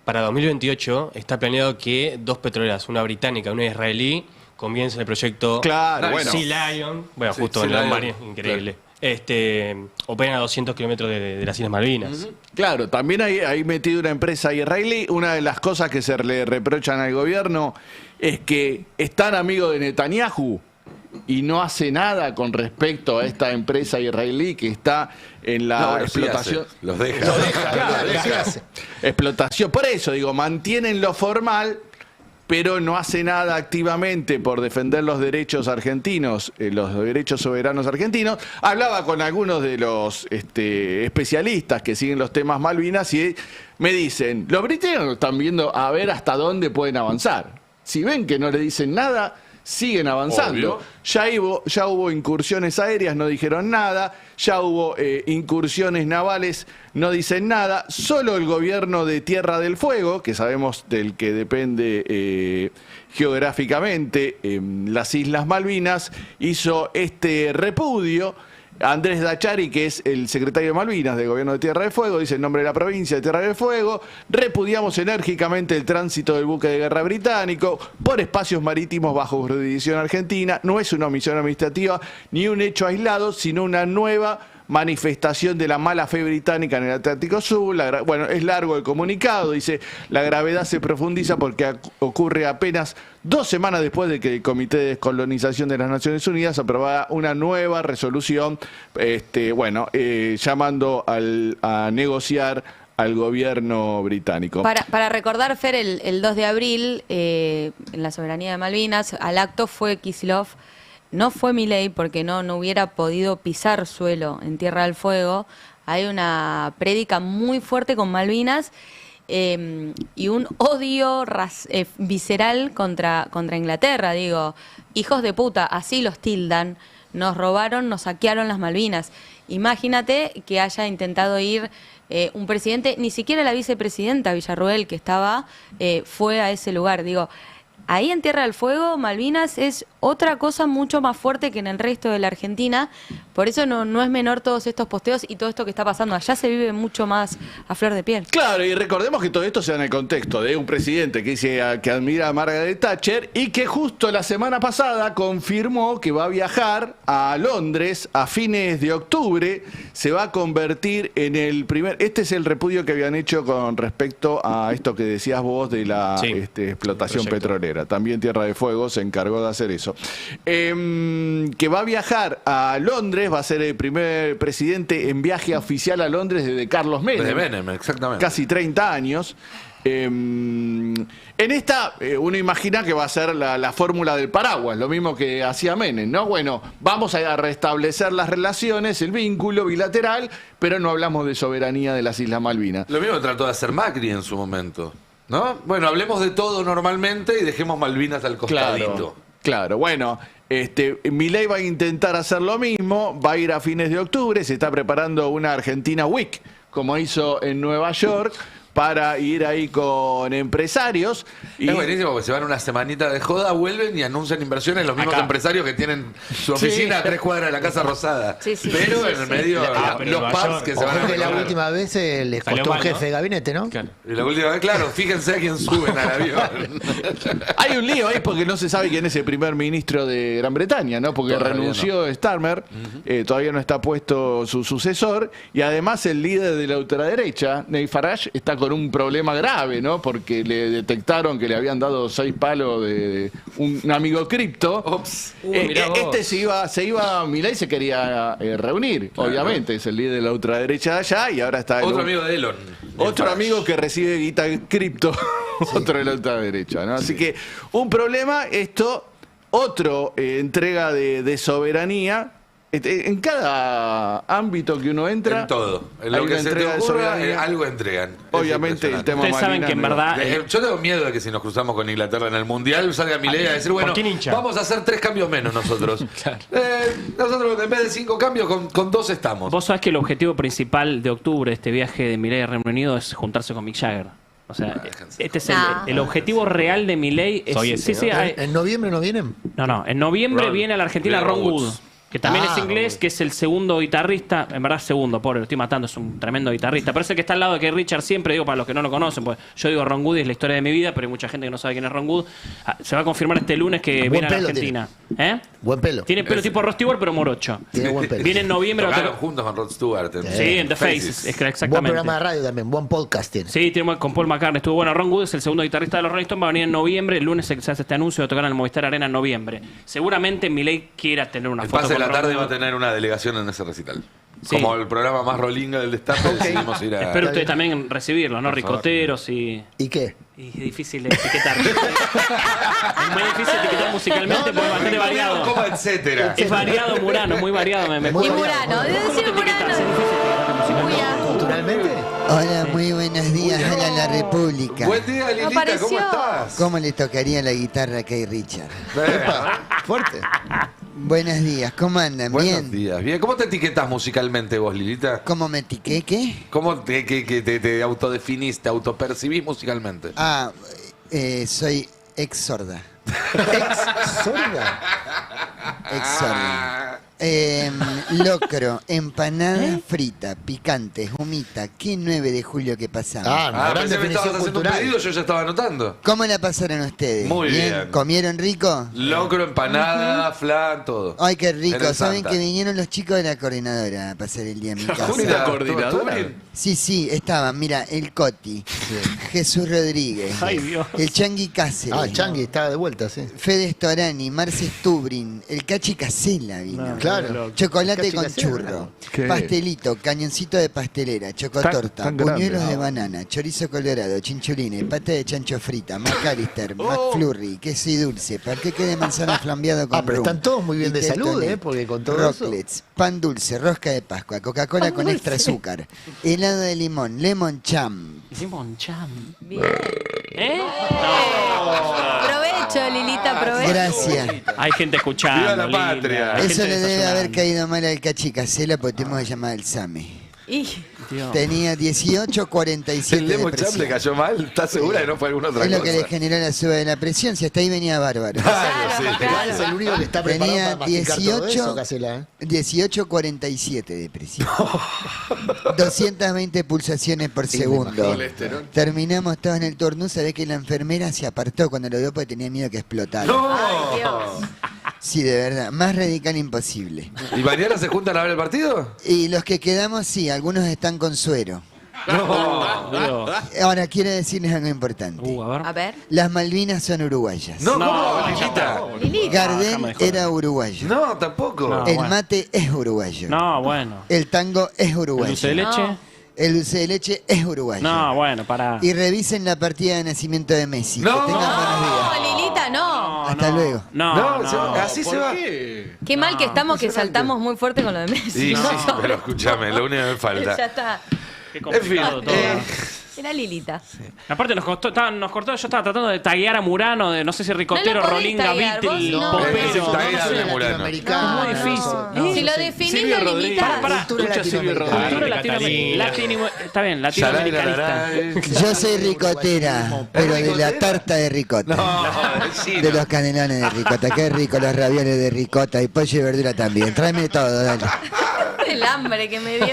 Para 2028 está planeado que 2 petroleras, una británica y una israelí, comiencen el proyecto Sea Lion. Bueno, Sí, justo Sea en la Lion, mar, increíble. Operan a 200 kilómetros de las Islas Malvinas. Claro, también hay metido una empresa israelí. Una de las cosas que se le reprochan al gobierno es que es tan amigo de Netanyahu y no hace nada con respecto a esta empresa israelí que está en la explotación. Sí los deja. Explotación. Por eso digo, mantienen lo formal, pero no hace nada activamente por defender los derechos argentinos, los derechos soberanos argentinos. Hablaba con algunos de los especialistas que siguen los temas Malvinas y me dicen, los británicos están viendo a ver hasta dónde pueden avanzar. Si ven que no le dicen nada, siguen avanzando. Ya hubo incursiones aéreas, no dijeron nada. Ya hubo incursiones navales, no dicen nada. Solo el gobierno de Tierra del Fuego, que sabemos del que depende geográficamente las Islas Malvinas, hizo este repudio. Andrés Dachari, que es el secretario de Malvinas del gobierno de Tierra del Fuego, dice en nombre de la provincia de Tierra del Fuego: repudiamos enérgicamente el tránsito del buque de guerra británico por espacios marítimos bajo jurisdicción argentina. No es una omisión administrativa ni un hecho aislado, sino una nueva manifestación de la mala fe británica en el Atlántico Sur. Bueno, es largo el comunicado, dice, la gravedad se profundiza porque ocurre apenas 2 semanas después de que el Comité de Descolonización de las Naciones Unidas aprobara una nueva resolución, llamando a negociar al gobierno británico. Para recordar, Fer, el 2 de abril, en la soberanía de Malvinas, al acto fue Kicillof. No fue Milei porque no hubiera podido pisar suelo en Tierra del Fuego. Hay una prédica muy fuerte con Malvinas y un odio visceral contra Inglaterra. Digo, hijos de puta, así los tildan. Nos robaron, nos saquearon las Malvinas. Imagínate que haya intentado ir un presidente, ni siquiera la vicepresidenta Villarruel, que estaba, fue a ese lugar. Digo, ahí en Tierra del Fuego, Malvinas es otra cosa mucho más fuerte que en el resto de la Argentina. Por eso no es menor todos estos posteos y todo esto que está pasando. Allá se vive mucho más a flor de piel. Claro, y recordemos que todo esto se da en el contexto de un presidente que dice que admira a Margaret Thatcher y que justo la semana pasada confirmó que va a viajar a Londres a fines de octubre. Se va a convertir en el primer... Este es el repudio que habían hecho con respecto a esto que decías vos de la explotación petrolera. También Tierra de Fuego se encargó de hacer eso. Que va a viajar a Londres, va a ser el primer presidente en viaje oficial a Londres desde Carlos Menem. De Menem, exactamente. Casi 30 años. En esta, uno imagina que va a ser la fórmula del paraguas, lo mismo que hacía Menem, ¿no? Bueno, vamos a restablecer las relaciones, el vínculo bilateral, pero no hablamos de soberanía de las Islas Malvinas. Lo mismo trató de hacer Macri en su momento, ¿no? Bueno, hablemos de todo normalmente y dejemos Malvinas al costadito. Claro, bueno, Milei va a intentar hacer lo mismo, va a ir a fines de octubre, se está preparando una Argentina Week, como hizo en Nueva York, para ir ahí con empresarios. Es buenísimo porque se van una semanita de joda, vuelven y anuncian inversiones los mismos empresarios que tienen su oficina a 3 cuadras de la Casa Rosada. Sí, sí, pero sí, en el sí. medio, pero los Nueva pubs York, que se van a Ojo que la recorrer. última vez les Salió costó un mal, jefe ¿no? de gabinete, ¿no? Claro. Y la última vez, claro, fíjense a quién suben al avión. Hay un lío ahí porque no se sabe quién es el primer ministro de Gran Bretaña, ¿no? Porque Todavía renunció Starmer, todavía no está puesto su sucesor, y además el líder de la ultraderecha, Nigel Farage, está con un problema grave, ¿no? Porque le detectaron que le habían dado 6 palos de un amigo cripto. Ops. Mirá vos. Milei se quería reunir, obviamente, es el líder de la ultraderecha de allá, y ahora está Otro amigo de Elon. otro Farage. amigo que recibe guita cripto, otro de la ultraderecha, ¿no? Así que un problema, otro entrega de soberanía. En cada ámbito que uno entra, En todo. En hay lo que una se te entrega de ocurra, soberanía. algo entregan. Es Obviamente el impresionante. tema Ustedes saben que en Malvinas, verdad... Yo tengo miedo de que si nos cruzamos con Inglaterra en el Mundial salga Milei a decir, bueno, quién hincha? vamos a hacer 3 cambios menos nosotros. Nosotros en vez de 5 cambios, con 2 estamos. Vos sabés que el objetivo principal de octubre de este viaje de Milei a Reino Unido es juntarse con Mick Jagger. O sea, este es No. el objetivo real de Milei. Soy ese, ¿no? ¿En noviembre no vienen? No, en noviembre viene a la Argentina Ron Wood, que también Ah, es inglés, que es el segundo guitarrista, en verdad segundo, pobre, lo estoy matando, es un tremendo guitarrista. Parece que está al lado de Keith Richards siempre, digo para los que no lo conocen, pues yo digo Ron Wood y es la historia de mi vida, pero hay mucha gente que no sabe quién es Ron Wood. Se va a confirmar este lunes que Buen viene a la pelo Argentina. ¿Eh? Buen pelo. Tiene pelo tipo Rod Stewart, pero morocho. Tiene buen pelo. Viene en noviembre. Tocaron juntos con Rod Stewart. Sí, en The Faces, es que Buen exactamente. programa de radio también, buen podcast tiene. Sí, tiene con Paul McCartney. Estuvo bueno. Ron Wood es el segundo guitarrista de los Rolling Stones. Va a venir en noviembre. El lunes se hace este anuncio de tocar en el Movistar Arena en noviembre. Seguramente Milei quiera tener una El foto pase de con la tarde Ron va a Wood. tener una delegación en ese recital. Sí. Como el programa más rolinga del destape, decidimos ir a... Espero ustedes también recibirlo, ¿no? Por favor. Ricoteros y... ¿Y qué? Y es difícil de etiquetar. Es muy difícil etiquetar musicalmente porque es bastante variado. Como etcétera. Es variado Murano, muy variado. Muy Y variado. Murano, debe decir Murano. Muy a- ¿Culturalmente? Hola, muy buenos días, hola la República. Buen día, Lilita, Apareció. ¿cómo estás? ¿Cómo le tocaría la guitarra a Keith Richards? Fuerte. Buenos días, ¿cómo andan? Buenos ¿Bien? días. Bien, ¿cómo te etiquetas musicalmente vos, Lilita? ¿Cómo me etiqué? ¿Qué? ¿Cómo te autodefinís, te autopercibís musicalmente? Ah, soy ex sorda. ¿Sorda? Ex sorda. Locro, empanada frita, picante, humita. ¿Qué 9 de julio que pasamos? Ah, una gran pensé que me estabas definición haciendo un cultural. pedido, yo ya estaba anotando. ¿Cómo la pasaron ustedes? Muy bien. ¿Comieron rico? Locro, empanada, flan, todo. Ay, qué rico. Eres ¿Saben santa. que vinieron los chicos de la coordinadora a pasar el día en mi casa? Mira, coordinadora. ¿todo bien? Sí, estaban, mira, el Coti, Jesús Rodríguez, Ay, Dios. el Changui Cáceres, Ah, Changi estaba de vuelta, sí. Fede Storani, Marce Stubrin, el Cachi Casella vino. Claro. Chocolate Cachi con Casella, churro, ¿Qué? pastelito, cañoncito de pastelera, chocotorta, Tan grande. buñuelos de banana, chorizo colorado, chinchulines, pata de chancho frita, McAllister, McFlurry, queso y dulce, panqueque de manzana flambeado con Pero rum, están todos muy bien de Vitel salud, Toné, porque con todo eso. Rocklets, pan dulce, rosca de Pascua, Coca-Cola con extra azúcar, helado de limón, lemon cham. Limón Cham. Bien. ¿Eh? Provecho, Lilita, provecho. Gracias. Hay gente escuchando. ¡Viva la linda. patria! Hay gente Eso le debe desayunando. haber caído mal al Cachi Casella porque tuvimos que llamar al SAME. Y Dios. Tenía 18,47 ¿El de Lemon Cham le presión. cayó mal? ¿Estás segura que no fue alguna otra Es lo cosa? que le generó la suba de la presión, si hasta ahí venía bárbaro. Claro, sí. claro. Es el único que está preparado Tenía para masticar todo 18, eso, Casela, ¿eh? 18,47 de presión. 220 pulsaciones por segundo. Colesterol. Terminamos todos en el turno. Sabés que la enfermera se apartó cuando lo vio porque tenía miedo que explotara. Ay, Dios. Sí, de verdad. Más radical imposible. ¿Y mañana se juntan a ver el partido? Y los que quedamos, sí, algunos están con suero. Dios. Ahora quiero decirles algo importante. A ver. A ver. Las Malvinas son uruguayas. No, No, ¿cómo, no, Lilita? Lilita. déjame Gardel de joder. era uruguayo. No, tampoco. No. El bueno. mate es uruguayo. No, bueno. El tango es ¿El uruguayo. dulce de leche? No. El dulce de leche es uruguayo. No, bueno, para. Y revisen la partida de nacimiento de Messi. No. Que tengan buenos días. No, Lilita, no. Hasta luego. No, No, así se va. Qué mal que estamos que saltamos muy fuerte con lo de Messi. Sí, ¿no? sí, pero escúchame, lo único que me falta. Ya está. Qué En fin, complicado todo. Era Lilita. Aparte nos cortó, yo estaba tratando de taguear a Murano, de no sé si ricotero, No lo podés Rolinga, taguear, vos Beatle, no. popero. Es taguear de Murano. Latinoamericano. Es muy difícil. No, Si lo sí. definís, Silvio lo Rodríguez. limitás. Pará, Cultura escucha Silvio latinoamericana. Rodríguez. Cultura está bien, latinoamericanista. Yo soy ricotera, pero de la tarta de ricota. No, sí, De los canelones de ricota. Qué rico los ravioles de ricota y pollo y verdura también. Tráeme todo, dale. El hambre que me dio.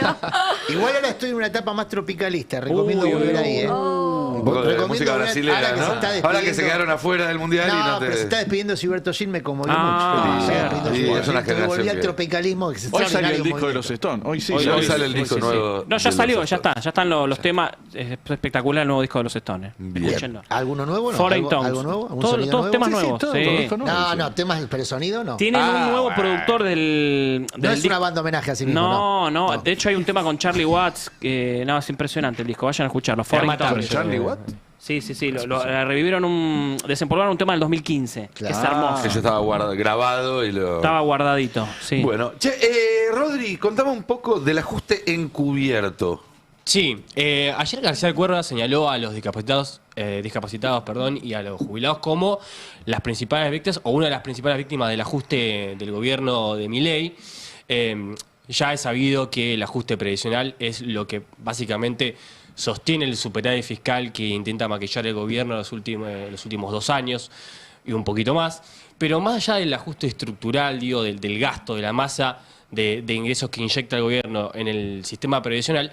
Igual ahora estoy en una etapa más tropicalista. Recomiendo Uy, volver uy, ahí, ¿eh? Un poco de Recomiendo música volver- brasilera, ahora que se ¿no? está Ahora que se despidiendo- quedaron afuera del mundial y No, no te. pero se está despidiendo Gilberto Gil, me conmovió Ah, mucho. Se sí, despidió sí, Gilberto es una Gil, entonces volví generación al que- tropicalismo. Que es Hoy salió el extraordinario disco de movimiento. los Stones. Hoy sí. Hoy Hoy salió. sale el disco sí, sí. nuevo. No, ya de salió, los ya Stones. está. Ya están los temas. Es espectacular el nuevo disco de los Stones. Bien. Escúchenlo. ¿Alguno nuevo? No? Foreign ¿Algo, Tongues. algo nuevo? ¿Algún Todos sonido todos nuevo? temas Sí, sí, nuevos. todo, sí. todo disco nuevo. No, temas, pero sonido no. Tienen un nuevo productor del No es disco. una banda homenaje a sí mismo. No. De hecho hay un tema con Charlie Watts que no, es impresionante el disco. Vayan a escucharlo. Foreign mata, Tongues. Charlie Watt. Sí. Revivieron desempolvaron un tema del 2015. Que es hermoso. Ese estaba grabado y lo. Estaba guardadito. Sí. Bueno, che, Rodri, contame un poco del ajuste encubierto. Sí, ayer García Cuerda señaló a los discapacitados, y a los jubilados como las principales víctimas o una de las principales víctimas del ajuste del gobierno de Milei. Ya es sabido que el ajuste previsional es lo que básicamente sostiene el superávit fiscal que intenta maquillar el gobierno los últimos 2 años y un poquito más. Pero más allá del ajuste estructural, digo, del gasto, de la masa de ingresos que inyecta el gobierno en el sistema previsional,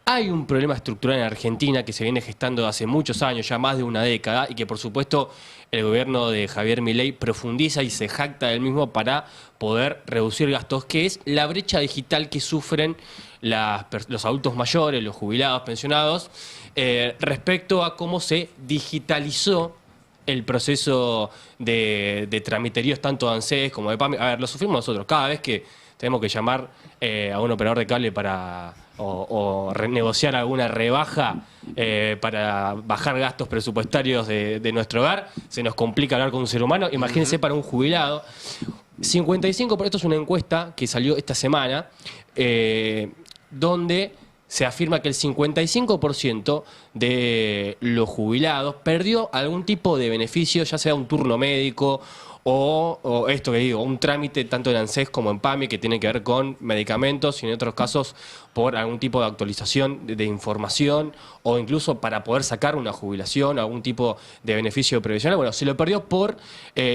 hay un problema estructural en Argentina que se viene gestando hace muchos años, ya más de una década, y que por supuesto el gobierno de Javier Milei profundiza y se jacta del mismo para poder reducir gastos, que es la brecha digital que sufren los adultos mayores, los jubilados, pensionados, respecto a cómo se digitalizó el proceso de tramiteríos tanto de ANSES como de PAMI. A ver, lo sufrimos nosotros. Cada vez que tenemos que llamar a un operador de cable para o renegociar alguna rebaja para bajar gastos presupuestarios de nuestro hogar, se nos complica hablar con un ser humano. Imagínense para un jubilado. 55%, esto es una encuesta que salió esta semana, donde se afirma que el 55% de los jubilados perdió algún tipo de beneficio, ya sea un turno médico o esto que digo, un trámite tanto en ANSES como en PAMI que tiene que ver con medicamentos y en otros casos por algún tipo de actualización de información o incluso para poder sacar una jubilación o algún tipo de beneficio previsional. Bueno, se lo perdió por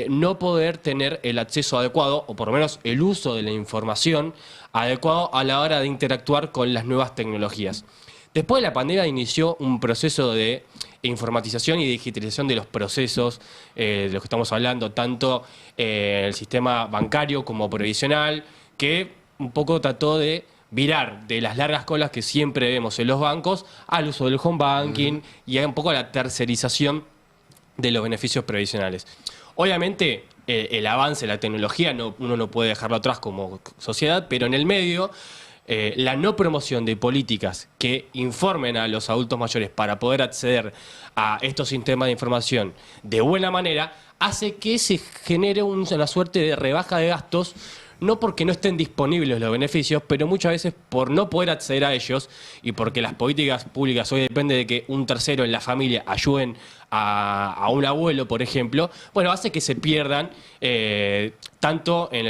no poder tener el acceso adecuado o por lo menos el uso de la información adecuado a la hora de interactuar con las nuevas tecnologías. Después de la pandemia inició un proceso de informatización y digitalización de los procesos de los que estamos hablando, tanto el sistema bancario como previsional, que un poco trató de virar de las largas colas que siempre vemos en los bancos al uso del home banking y a un poco a la tercerización de los beneficios previsionales. Obviamente el avance de la tecnología uno no puede dejarlo atrás como sociedad, pero en el medio la no promoción de políticas que informen a los adultos mayores para poder acceder a estos sistemas de información de buena manera hace que se genere una suerte de rebaja de gastos, no porque no estén disponibles los beneficios, pero muchas veces por no poder acceder a ellos y porque las políticas públicas hoy depende de que un tercero en la familia ayuden a un abuelo, por ejemplo, bueno, hace que se pierdan tanto en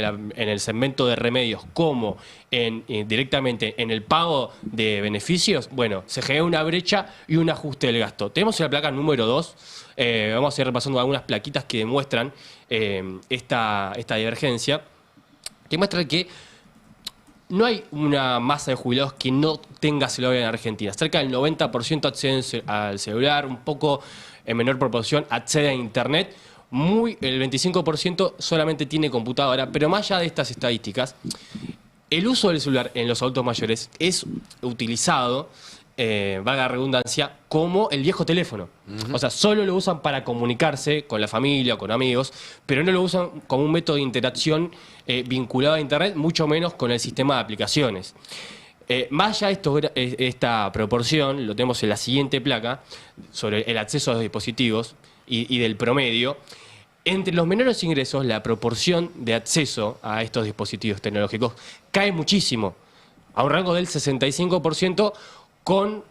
el segmento de remedios como directamente en el pago de beneficios. Bueno, se genera una brecha y un ajuste del gasto. Tenemos en la placa número 2, vamos a ir repasando algunas plaquitas que demuestran esta divergencia, que muestra que no hay una masa de jubilados que no tenga celular en Argentina. Cerca del 90% acceden al celular, un poco en menor proporción accede a Internet, el 25% solamente tiene computadora, pero más allá de estas estadísticas, el uso del celular en los adultos mayores es utilizado, valga la redundancia, como el viejo teléfono. O sea, solo lo usan para comunicarse con la familia o con amigos, pero no lo usan como un método de interacción vinculado a Internet, mucho menos con el sistema de aplicaciones. Más allá de esta proporción, lo tenemos en la siguiente placa, sobre el acceso a los dispositivos y del promedio. Entre los menores ingresos, la proporción de acceso a estos dispositivos tecnológicos cae muchísimo, a un rango del 65%, con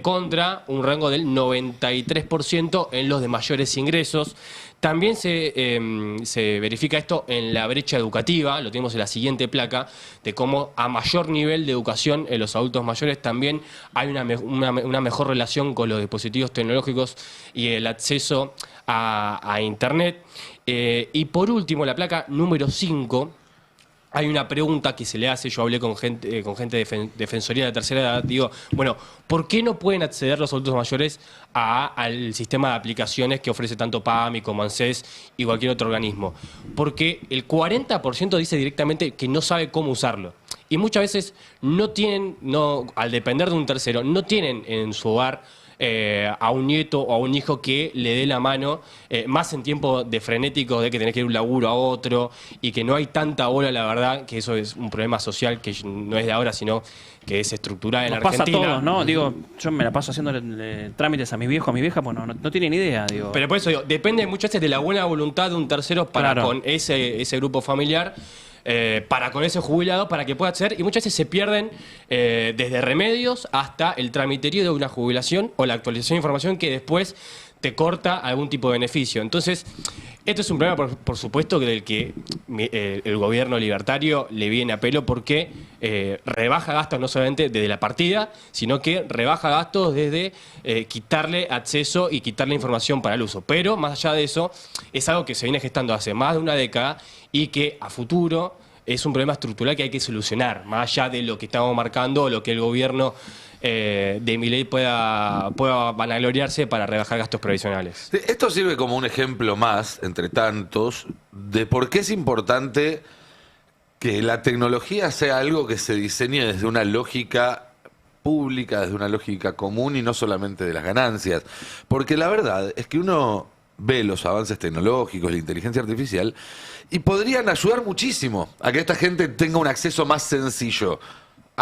contra un rango del 93% en los de mayores ingresos. También se verifica esto en la brecha educativa, lo tenemos en la siguiente placa, de cómo a mayor nivel de educación en los adultos mayores también hay una mejor relación con los dispositivos tecnológicos y el acceso a Internet. Y por último, la placa número 5. Hay una pregunta que se le hace, yo hablé con gente de Defensoría de la Tercera Edad, digo, bueno, ¿por qué no pueden acceder los adultos mayores al sistema de aplicaciones que ofrece tanto PAMI como ANSES y cualquier otro organismo? Porque el 40% dice directamente que no sabe cómo usarlo. Y muchas veces al depender de un tercero, no tienen en su hogar a un nieto o a un hijo que le dé la mano, más en tiempo de frenético de que tenés que ir de un laburo a otro y que no hay tanta bola, la verdad, que eso es un problema social que no es de ahora, sino que es estructural en Nos Argentina. pasa a todos, ¿no? Digo, yo me la paso haciendo trámites a mis viejos, a mi vieja, pues no tienen idea, digo. Pero por eso digo, depende muchas veces de la buena voluntad de un tercero para Claro. con ese grupo familiar, para con ese jubilado, para que pueda acceder, y muchas veces se pierden desde remedios hasta el tramiterio de una jubilación o la actualización de información que después te corta algún tipo de beneficio. Entonces, esto es un problema, por supuesto, del que el gobierno libertario le viene a pelo porque rebaja gastos no solamente desde la partida, sino que rebaja gastos desde quitarle acceso y quitarle información para el uso. Pero, más allá de eso, es algo que se viene gestando hace más de una década y que a futuro es un problema estructural que hay que solucionar, más allá de lo que estamos marcando o lo que el gobierno de Milei pueda vanagloriarse para rebajar gastos previsionales. Esto sirve como un ejemplo más, entre tantos, de por qué es importante que la tecnología sea algo que se diseñe desde una lógica pública, desde una lógica común y no solamente de las ganancias. Porque la verdad es que uno ve los avances tecnológicos, la inteligencia artificial, y podrían ayudar muchísimo a que esta gente tenga un acceso más sencillo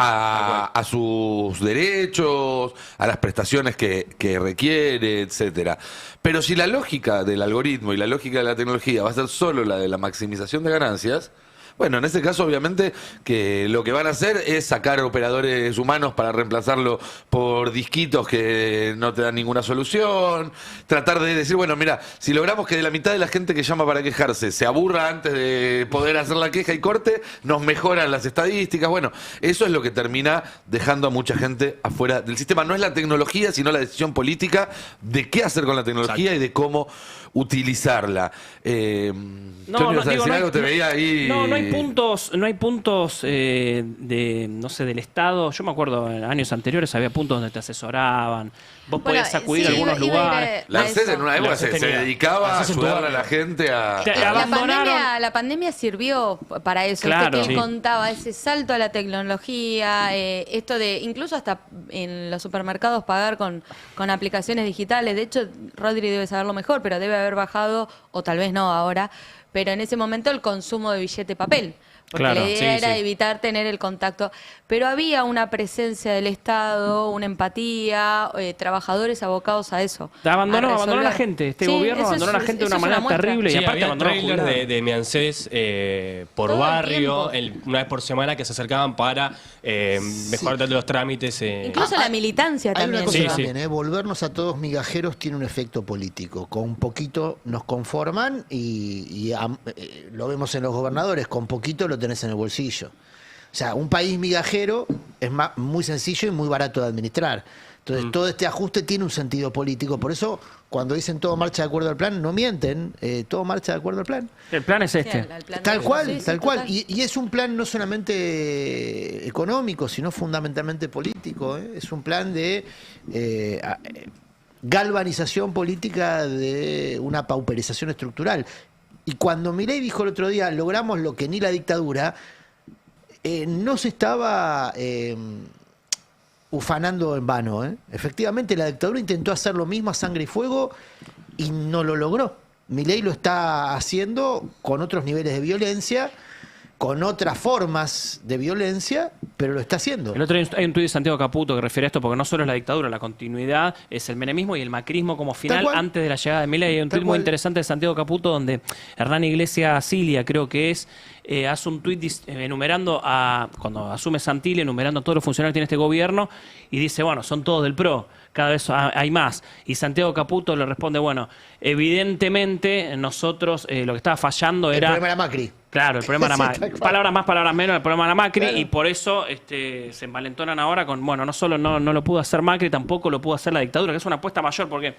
a sus derechos, a las prestaciones que requiere, etcétera. Pero si la lógica del algoritmo y la lógica de la tecnología va a ser solo la de la maximización de ganancias, bueno, en este caso obviamente que lo que van a hacer es sacar operadores humanos para reemplazarlo por disquitos que no te dan ninguna solución, tratar de decir, bueno, mira, si logramos que de la mitad de la gente que llama para quejarse se aburra antes de poder hacer la queja y corte, nos mejoran las estadísticas. Bueno, eso es lo que termina dejando a mucha gente afuera del sistema. No es la tecnología, sino la decisión política de qué hacer con la tecnología. Exacto. Y de cómo utilizarla. No, digo, te veía ahí. No hay puntos no sé, del Estado. Yo me acuerdo en años anteriores había puntos donde te asesoraban. Vos podías acudir a algunos lugares. La ANSES en una época se dedicaba a ayudar a la gente a... La pandemia sirvió para eso. Claro, que él contaba ese salto a la tecnología, esto de incluso hasta en los supermercados pagar con aplicaciones digitales. De hecho, Rodri debe saberlo mejor, pero debe haber bajado, o tal vez no ahora, pero en ese momento el consumo de billete papel. Porque claro, la idea era evitar tener el contacto. Pero había una presencia del Estado, una empatía, trabajadores abocados a eso. Abandonó a la gente. Este gobierno abandonó a la gente de una manera terrible. Sí, y aparte había trailers de Mi ANSES por todo barrio, una vez por semana que se acercaban para mejorar los trámites. Incluso la militancia Hay también. una cosa Sí, también, volvernos a todos migajeros tiene un efecto político. Con un poquito nos conforman y lo vemos en los gobernadores, con poquito lo tenés en el bolsillo. O sea, un país migajero es muy sencillo y muy barato de administrar. Entonces, todo este ajuste tiene un sentido político. Por eso, cuando dicen todo marcha de acuerdo al plan, no mienten. Todo marcha de acuerdo al plan. El plan es este. Tal cual, tal cual. Y es un plan no solamente económico, sino fundamentalmente político. Es un plan de galvanización política de una pauperización estructural. Y cuando Milei dijo el otro día, logramos lo que ni la dictadura, no se estaba ufanando en vano. Efectivamente, la dictadura intentó hacer lo mismo a sangre y fuego y no lo logró. Milei lo está haciendo con otros niveles de violencia con otras formas de violencia, pero lo está haciendo. El otro día hay un tuit de Santiago Caputo que refiere a esto, porque no solo es la dictadura, la continuidad es el menemismo y el macrismo como final cual. antes de la llegada de Milei. Hay un Tal tuit muy cual. interesante de Santiago Caputo donde Hernán Iglesias Cilia, creo que es, hace un tuit enumerando cuando asume Santilli, enumerando a todos los funcionarios que tiene este gobierno, y dice, bueno, son todos del PRO, cada vez hay más. Y Santiago Caputo le responde, bueno, evidentemente nosotros lo que estaba fallando El era... problema era Macri. Claro, el problema era Sí, Macri. tal cual. Palabras más, palabras menos, el problema era Macri, Claro. y por eso se envalentonan ahora con, bueno, no solo no lo pudo hacer Macri, tampoco lo pudo hacer la dictadura, que es una apuesta mayor, porque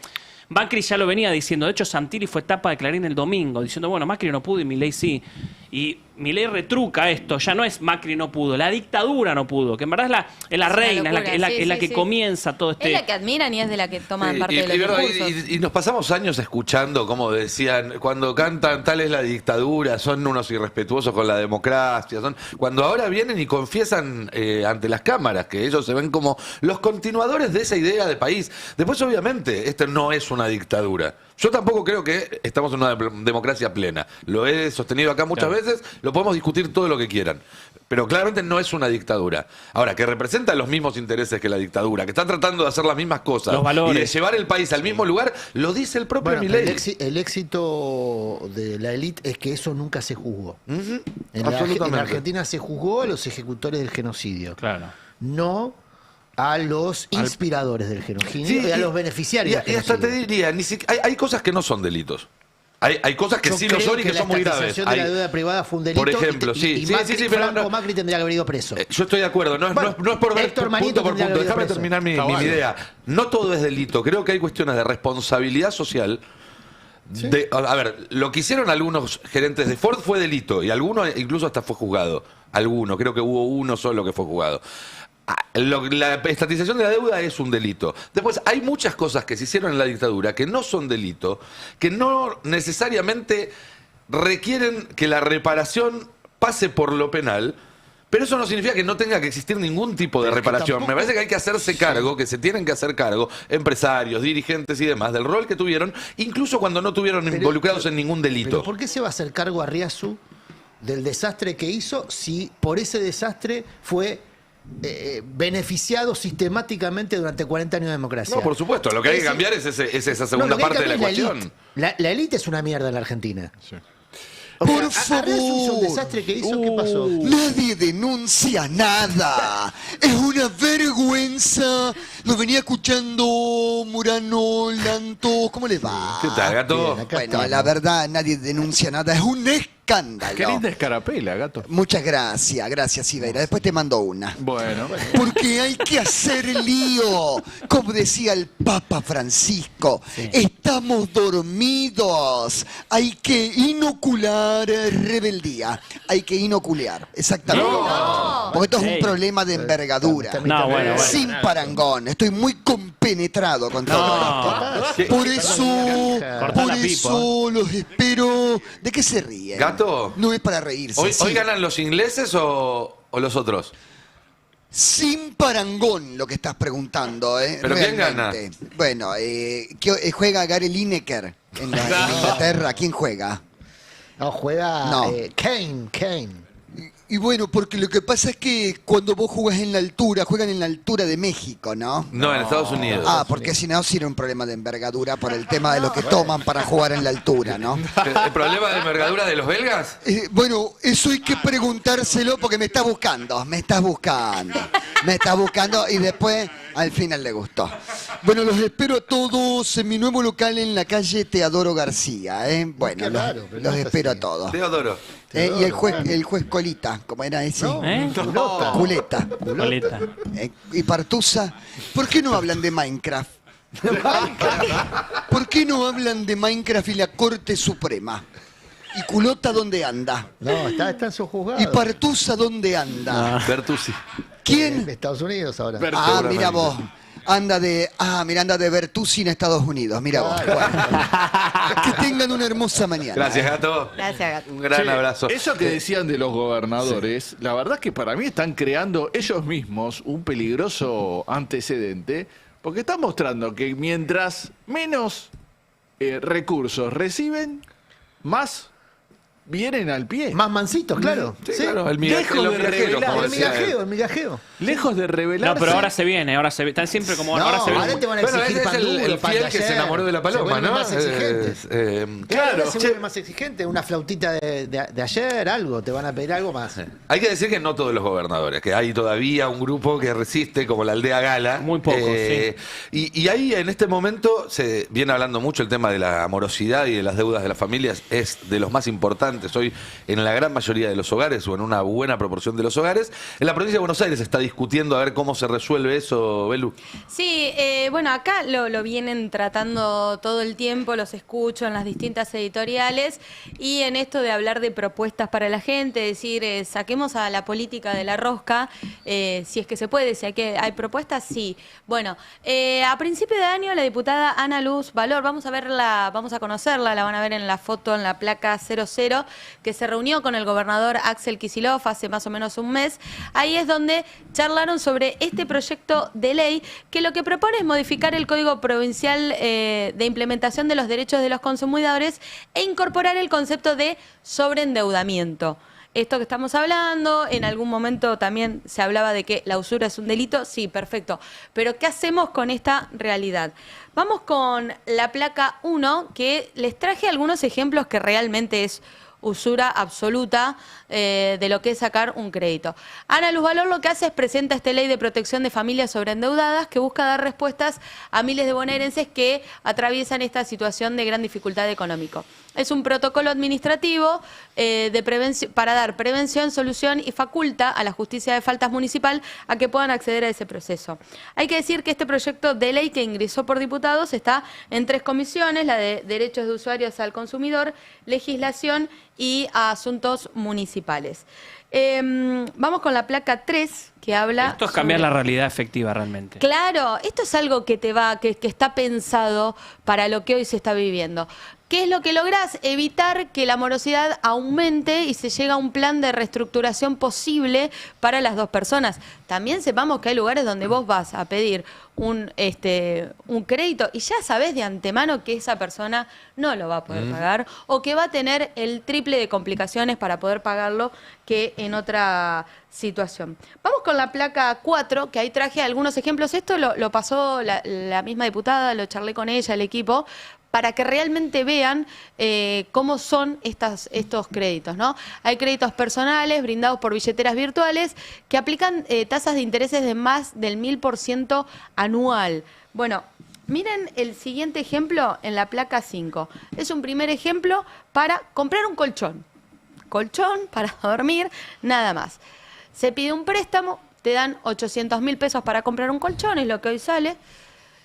Macri ya lo venía diciendo. De hecho, Santilli fue tapa de Clarín el domingo, diciendo, bueno, Macri no pudo y Milei sí. Y Milei retruca esto, ya no es Macri no pudo, la dictadura no pudo, que en verdad es la Es una reina, locura, es la sí, que sí. comienza todo este... Es la que admiran y es de la que toman parte de los verdad, discursos. y nos pasamos años escuchando, como decían, cuando cantan tal es la dictadura, son unos irrespetuosos con la democracia, cuando ahora vienen y confiesan ante las cámaras que ellos se ven como los continuadores de esa idea de país. Después, obviamente, esto no es una dictadura. Yo tampoco creo que estamos en una democracia plena. Lo he sostenido acá muchas veces, lo podemos discutir todo lo que quieran. Pero claramente no es una dictadura. Ahora, que representa los mismos intereses que la dictadura, que están tratando de hacer las mismas cosas Los valores. y de llevar el país al mismo lugar, lo dice el propio Bueno, pero Milei. el éxito de la élite es que eso nunca se juzgó. Ujú, En absolutamente. la Argentina se juzgó a los ejecutores del genocidio, Claro. no a los inspiradores del genocidio Sí, y a los beneficiarios del y hasta te genocidio. diría, hay cosas que no son delitos. Hay cosas que Yo sí lo creo son y que la son muy graves. estatización de la Hay- deuda privada fue un delito. Por ejemplo, y sí, sí, Macri, sí, pero Franco no- Macri tendría que haber ido preso. Yo estoy de acuerdo, no es por ver Héctor Manito punto por tendría que punto. haber ido Déjame preso. terminar mi Cabal. idea. No todo es delito. Creo que hay cuestiones de responsabilidad social. A ver, lo que hicieron algunos gerentes de Ford fue delito y alguno incluso hasta fue juzgado. Alguno, creo que hubo uno solo que fue juzgado. La estatización de la deuda es un delito. Después, hay muchas cosas que se hicieron en la dictadura que no son delito, que no necesariamente requieren que la reparación pase por lo penal, pero eso no significa que no tenga que existir ningún tipo de reparación. Me parece que hay que hacerse cargo, que se tienen que hacer cargo empresarios, dirigentes y demás del rol que tuvieron, incluso cuando no estuvieron involucrados en ningún Pero delito. ¿por qué se va a hacer cargo a Riazu del desastre que hizo si por ese desastre fue beneficiado sistemáticamente durante 40 años de democracia? No, por supuesto, lo que hay que cambiar es esa segunda lo que hay que parte de la cambiar es ecuación. La élite es una mierda en la Argentina. Sí. O sea, Por a Riazu hizo un favor. desastre que hizo, ¿qué pasó? Nadie denuncia nada. Es una vergüenza. Lo venía escuchando Murano, Lanto. ¿Cómo le va? ¿Qué tal, gato? Bien, acá Bueno, estamos. la verdad, nadie denuncia nada. Es un escándalo. Qué linda escarapela, gato. Muchas gracias, gracias, Ibeira. Después te mando una. Bueno. Porque hay que hacer lío. Como decía el Papa Francisco, estamos dormidos. Hay que inocular rebeldía. Hay que inocular, exactamente. Porque esto es un Ey. problema de envergadura. No, bueno, bueno. Sin parangón. Estoy muy compenetrado con todo esto. Por eso, Cortá por la pipa. eso los espero. ¿De qué se ríen? Gato. No es para reírse. ¿Hoy sí. ganan los ingleses o los otros? Sin parangón lo que estás preguntando, ¿eh? ¿Pero quién Realmente. Bueno, juega Gary Lineker en Inglaterra. ¿Quién juega? No, juega No. Kane. Y bueno, porque lo que pasa es que cuando vos jugás en la altura, juegan en la altura de México, ¿no? No, en Estados Unidos. Ah, porque si no, sí era un problema de envergadura por el tema de lo que toman para jugar en la altura, ¿no? ¿El problema de envergadura de los belgas? Bueno, eso hay que preguntárselo porque me está buscando y después al final le gustó. Bueno, los espero a todos en mi nuevo local en la calle Teodoro García, ¿eh? Bueno, Qué raro, pero los no es espero así. a todos. Teodoro. Y el juez Colita, ¿cómo era ese? ¿Eh? Culeta. Coleta. Y Partusa, ¿por qué no hablan de Minecraft? ¿Por qué no hablan de Minecraft y la Corte Suprema? ¿Y Culota dónde anda? No, está en su juzgado. ¿Y Partusa dónde anda? Bertuzzi. ¿Quién? En Estados Unidos ahora. Ah, mira vos. Anda de Bertuzzi en Estados Unidos. Mira vos. Bueno. Que tengan una hermosa mañana. Gracias, gato. Gracias, gato. Un gran Che, abrazo. Eso que decían de los gobernadores, la verdad que para mí están creando ellos mismos un peligroso antecedente, porque están mostrando que mientras menos recursos reciben, más vienen al pie. Más mansitos, claro. Sí, Sí. claro, Lejos de los migajeros, revelar. como El decía él. migajeo, el migajeo. Lejos de revelarse. No, pero ahora se viene, están siempre como No, ahora se ahora viene. te van a Bueno, exigir ese es pan duro, el pan fiel de que se ayer. enamoró de la paloma, Se vuelven ¿no? más exigentes. Claro. Ahora se vuelve más exigente. Una flautita de ayer, algo. Te van a pedir algo más. Hay que decir que no todos los gobernadores, que hay todavía un grupo que resiste, como la aldea Gala. Muy pocos, Y ahí en este momento se viene hablando mucho el tema de la morosidad y de las deudas de las familias. Es de los más importantes hoy en la gran mayoría de los hogares o en una buena proporción de los hogares. En la provincia de Buenos Aires se está discutiendo a ver cómo se resuelve eso, Belu. Sí, bueno, acá lo vienen tratando todo el tiempo, los escucho en las distintas editoriales y en esto de hablar de propuestas para la gente, decir, saquemos a la política de la rosca, si es que se puede, si hay propuestas, sí. Bueno, a principio de año la diputada Ana Luz Valor, vamos a conocerla, la van a ver en la foto, en la placa 00, que se reunió con el gobernador Axel Kicillof hace más o menos un mes. Ahí es donde charlaron sobre este proyecto de ley que lo que propone es modificar el Código Provincial de Implementación de los Derechos de los Consumidores e incorporar el concepto de sobreendeudamiento. Esto que estamos hablando, en algún momento también se hablaba de que la usura es un delito, sí, perfecto. Pero ¿qué hacemos con esta realidad? Vamos con la placa 1, que les traje algunos ejemplos que realmente es usura absoluta de lo que es sacar un crédito. Ana Luz Valor lo que hace es presenta esta ley de protección de familias sobreendeudadas que busca dar respuestas a miles de bonaerenses que atraviesan esta situación de gran dificultad económica. Es un protocolo administrativo para dar prevención, solución y faculta a la justicia de faltas municipal a que puedan acceder a ese proceso. Hay que decir que este proyecto de ley que ingresó por diputados está en 3 comisiones, la de Derechos de Usuarios al Consumidor, Legislación y Asuntos Municipales. Vamos con la placa 3, que habla... Esto es cambiar la realidad efectiva realmente. Claro, esto es algo que que está pensado para lo que hoy se está viviendo. ¿Qué es lo que lográs? Evitar que la morosidad aumente y se llegue a un plan de reestructuración posible para las dos personas. También sepamos que hay lugares donde vos vas a pedir un crédito y ya sabés de antemano que esa persona no lo va a poder pagar o que va a tener el triple de complicaciones para poder pagarlo que en otra situación. Vamos con la placa 4, que ahí traje algunos ejemplos. Esto lo pasó la misma diputada, lo charlé con ella, el equipo, para que realmente vean cómo son estos créditos, ¿no? Hay créditos personales brindados por billeteras virtuales que aplican tasas de intereses de más del 1000% anual. Bueno, miren el siguiente ejemplo en la placa 5. Es un primer ejemplo para comprar un colchón. Colchón para dormir, nada más. Se pide un préstamo, te dan 800.000 pesos para comprar un colchón, es lo que hoy sale.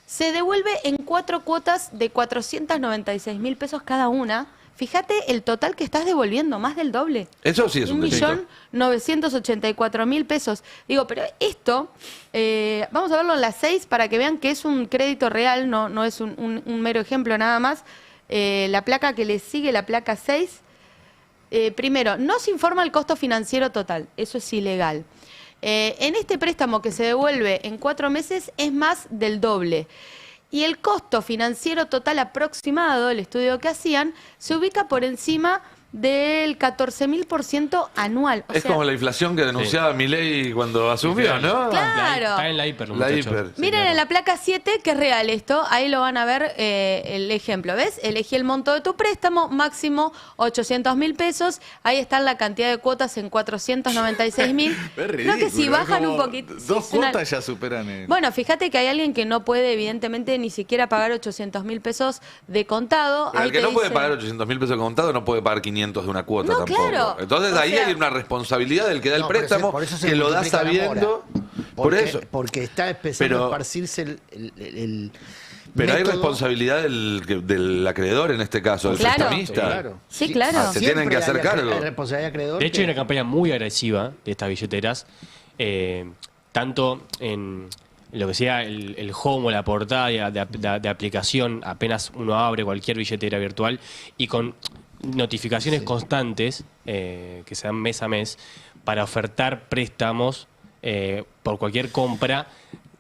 Se devuelve en 4 cuotas de 496.000 pesos cada una. Fíjate el total que estás devolviendo, más del doble. Eso sí es un delito. 1.984.000 pesos. Digo, pero esto, vamos a verlo en la 6 para que vean que es un crédito real, no es un mero ejemplo nada más. La placa que le sigue, la placa 6. Primero, no se informa el costo financiero total, eso es ilegal. En este préstamo que se devuelve en 4 meses es más del doble. Y el costo financiero total aproximado, el estudio que hacían, se ubica por encima del 14.000% anual. O Es sea, como la inflación que denunciaba Milei cuando asumió, ¿no? Claro. Está en la hiper, los La muchachos. hiper. Sí, Miren claro. en la placa 7 que es real esto, ahí lo van a ver el ejemplo, ¿ves? Elegí el monto de tu préstamo, máximo 800.000 pesos, ahí está la cantidad de cuotas en 496.000. Es Creo que ridículo, si es bajan como un poquito... Dos es una- cuotas ya superan el... Bueno, fíjate que hay alguien que no puede evidentemente ni siquiera pagar 800.000 pesos de contado. Pero Ahí el que te no puede dice- pagar 800.000 pesos contado no puede pagar 500 de una cuota No, tampoco. claro. Entonces O ahí sea- hay una responsabilidad del que da el No, préstamo, por eso se que lo da multiplica la sabiendo. mora. Por Porque- eso. Porque está empezando Pero- a esparcirse el Pero hay método. responsabilidad del acreedor en este caso, del Claro. prestamista. Sí, claro. Ah, se tienen que hacer cargo. Hay responsabilidad acreedor. De hecho, hay una campaña muy agresiva de estas billeteras, tanto en lo que sea el home o la portada de aplicación, apenas uno abre cualquier billetera virtual, y con notificaciones constantes que se dan mes a mes para ofertar préstamos por cualquier compra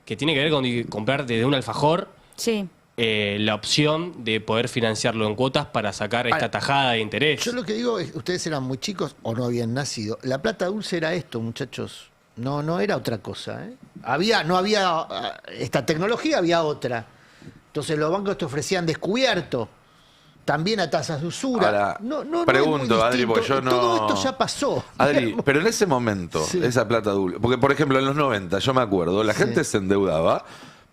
que tiene que ver con comprar desde un alfajor Sí. la opción de poder financiarlo en cuotas para sacar esta tajada de interés. Yo lo que digo es, ustedes eran muy chicos o no habían nacido. La plata dulce era esto, muchachos. No era otra cosa. No había esta tecnología, había otra. Entonces los bancos te ofrecían descubierto, también a tasas de usura. Ahora, no pregunto, es muy Adri, distinto. porque yo no... Todo esto ya pasó. Adri, pero en ese momento, Sí. esa plata dulce, porque por ejemplo en los 90, yo me acuerdo, la gente se endeudaba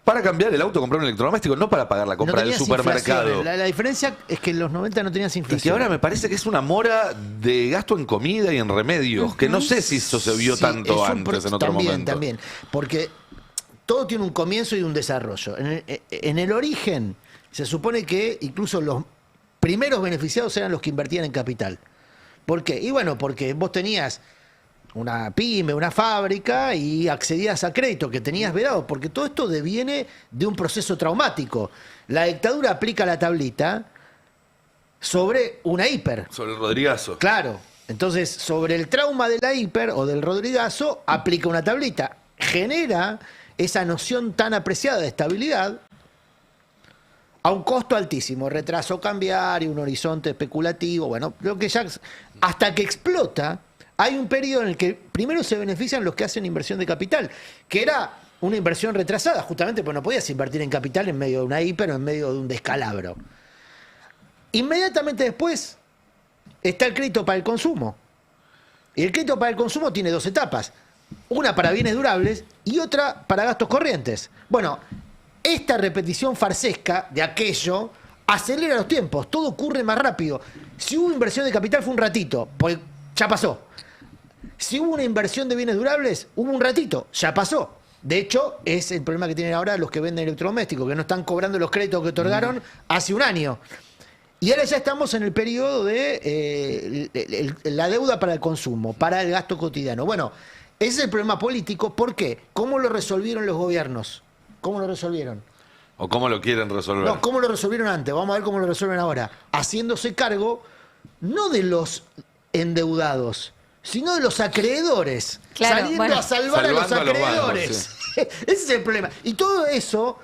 para cambiar el auto, comprar un electrodoméstico, no para pagar la compra del tenías supermercado. inflación. La diferencia es que en los 90 no tenías Y inflación. que ahora me parece que es una mora de gasto en comida y en remedios, que no sé si eso se vio Sí, tanto es un antes, en otro también, momento. También, porque todo tiene un comienzo y un desarrollo. En el origen se supone que incluso los primeros beneficiados eran los que invertían en capital. ¿Por qué? Y bueno, porque vos tenías una pyme, una fábrica y accedías a crédito que tenías vedado, porque todo esto deviene de un proceso traumático. La dictadura aplica la tablita sobre una hiper. Sobre el Rodrigazo. Claro. Entonces, sobre el trauma de la hiper o del Rodrigazo, aplica una tablita. Genera esa noción tan apreciada de estabilidad a un costo altísimo. Retraso cambiario, un horizonte especulativo. Bueno, lo que ya. Hasta que explota, hay un periodo en el que primero se benefician los que hacen inversión de capital, que era una inversión retrasada, justamente porque no podías invertir en capital en medio de una hiper o en medio de un descalabro. Inmediatamente después está el crédito para el consumo. Y el crédito para el consumo tiene dos etapas. Una para bienes durables y otra para gastos corrientes. Bueno, esta repetición farsesca de aquello acelera los tiempos. Todo ocurre más rápido. Si hubo inversión de capital fue un ratito, pues ya pasó. Si hubo una inversión de bienes durables, hubo un ratito, ya pasó. De hecho, es el problema que tienen ahora los que venden electrodomésticos, que no están cobrando los créditos que otorgaron hace un año. Y ahora ya estamos en el periodo de la deuda para el consumo, para el gasto cotidiano. Bueno, ese es el problema político. ¿Por qué? ¿Cómo lo resolvieron los gobiernos? ¿Cómo lo resolvieron? ¿O cómo lo quieren resolver? No, ¿cómo lo resolvieron antes? Vamos a ver cómo lo resuelven ahora. Haciéndose cargo no de los endeudados, sino de los acreedores. Claro, saliendo bueno. a salvar a los Salvando a los acreedores. bancos, Ese es el problema. Y todo eso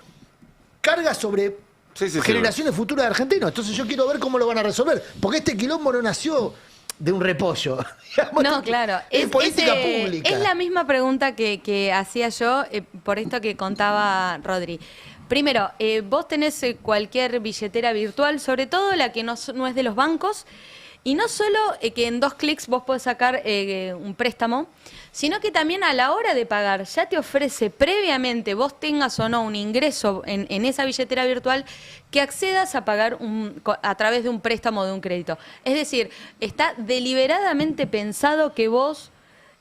carga sobre Sí, sí, generaciones futuras de argentinos. Entonces yo quiero ver cómo lo van a resolver. Porque este quilombo no nació de un repollo. Digamos, No, claro. Es política pública. Es la misma pregunta que hacía yo por esto que contaba Rodri. Primero, vos tenés cualquier billetera virtual, sobre todo la que no es de los bancos, y no solo que en 2 clics vos podés sacar un préstamo, sino que también a la hora de pagar ya te ofrece previamente, vos tengas o no un ingreso en esa billetera virtual, que accedas a pagar a través de un préstamo o de un crédito. Es decir, está deliberadamente pensado que vos,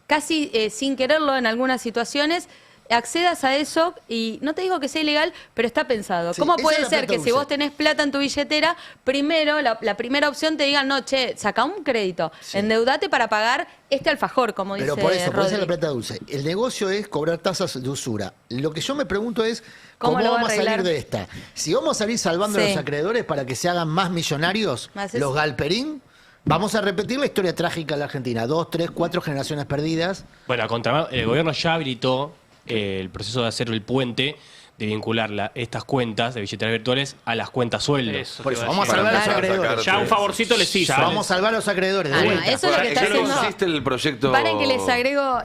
casi sin quererlo en algunas situaciones, accedas a eso, y no te digo que sea ilegal, pero está pensado. Sí, ¿Cómo esa puede es la ser plata que si dulce. vos tenés plata en tu billetera, primero, la primera opción te digan, no, che, saca un crédito, endeudate para pagar este alfajor, como Pero dice por eso Rodri. es la plata dulce. El negocio es cobrar tasas de usura. Lo que yo me pregunto es, ¿Cómo ¿cómo lo va a vamos a salir arreglar? de esta? Si vamos a salir salvando a Sí. los acreedores para que se hagan más millonarios, Más los Galperín, vamos a repetir la historia trágica de la Argentina. 2, 3, 4 generaciones perdidas. Bueno, a contramano, el gobierno ya habilitó el proceso de hacer el puente, de vincular estas cuentas de billeteras virtuales a las cuentas sueldos. Eso Por te eso, iba a vamos a decir. salvar a los Claro. acreedores. Ya un favorcito les hizo. Ya vamos a salvar a los acreedores. De Ah, no, vuelta. eso es lo que está Ya no haciendo. existe el proyecto... Paren que les agrego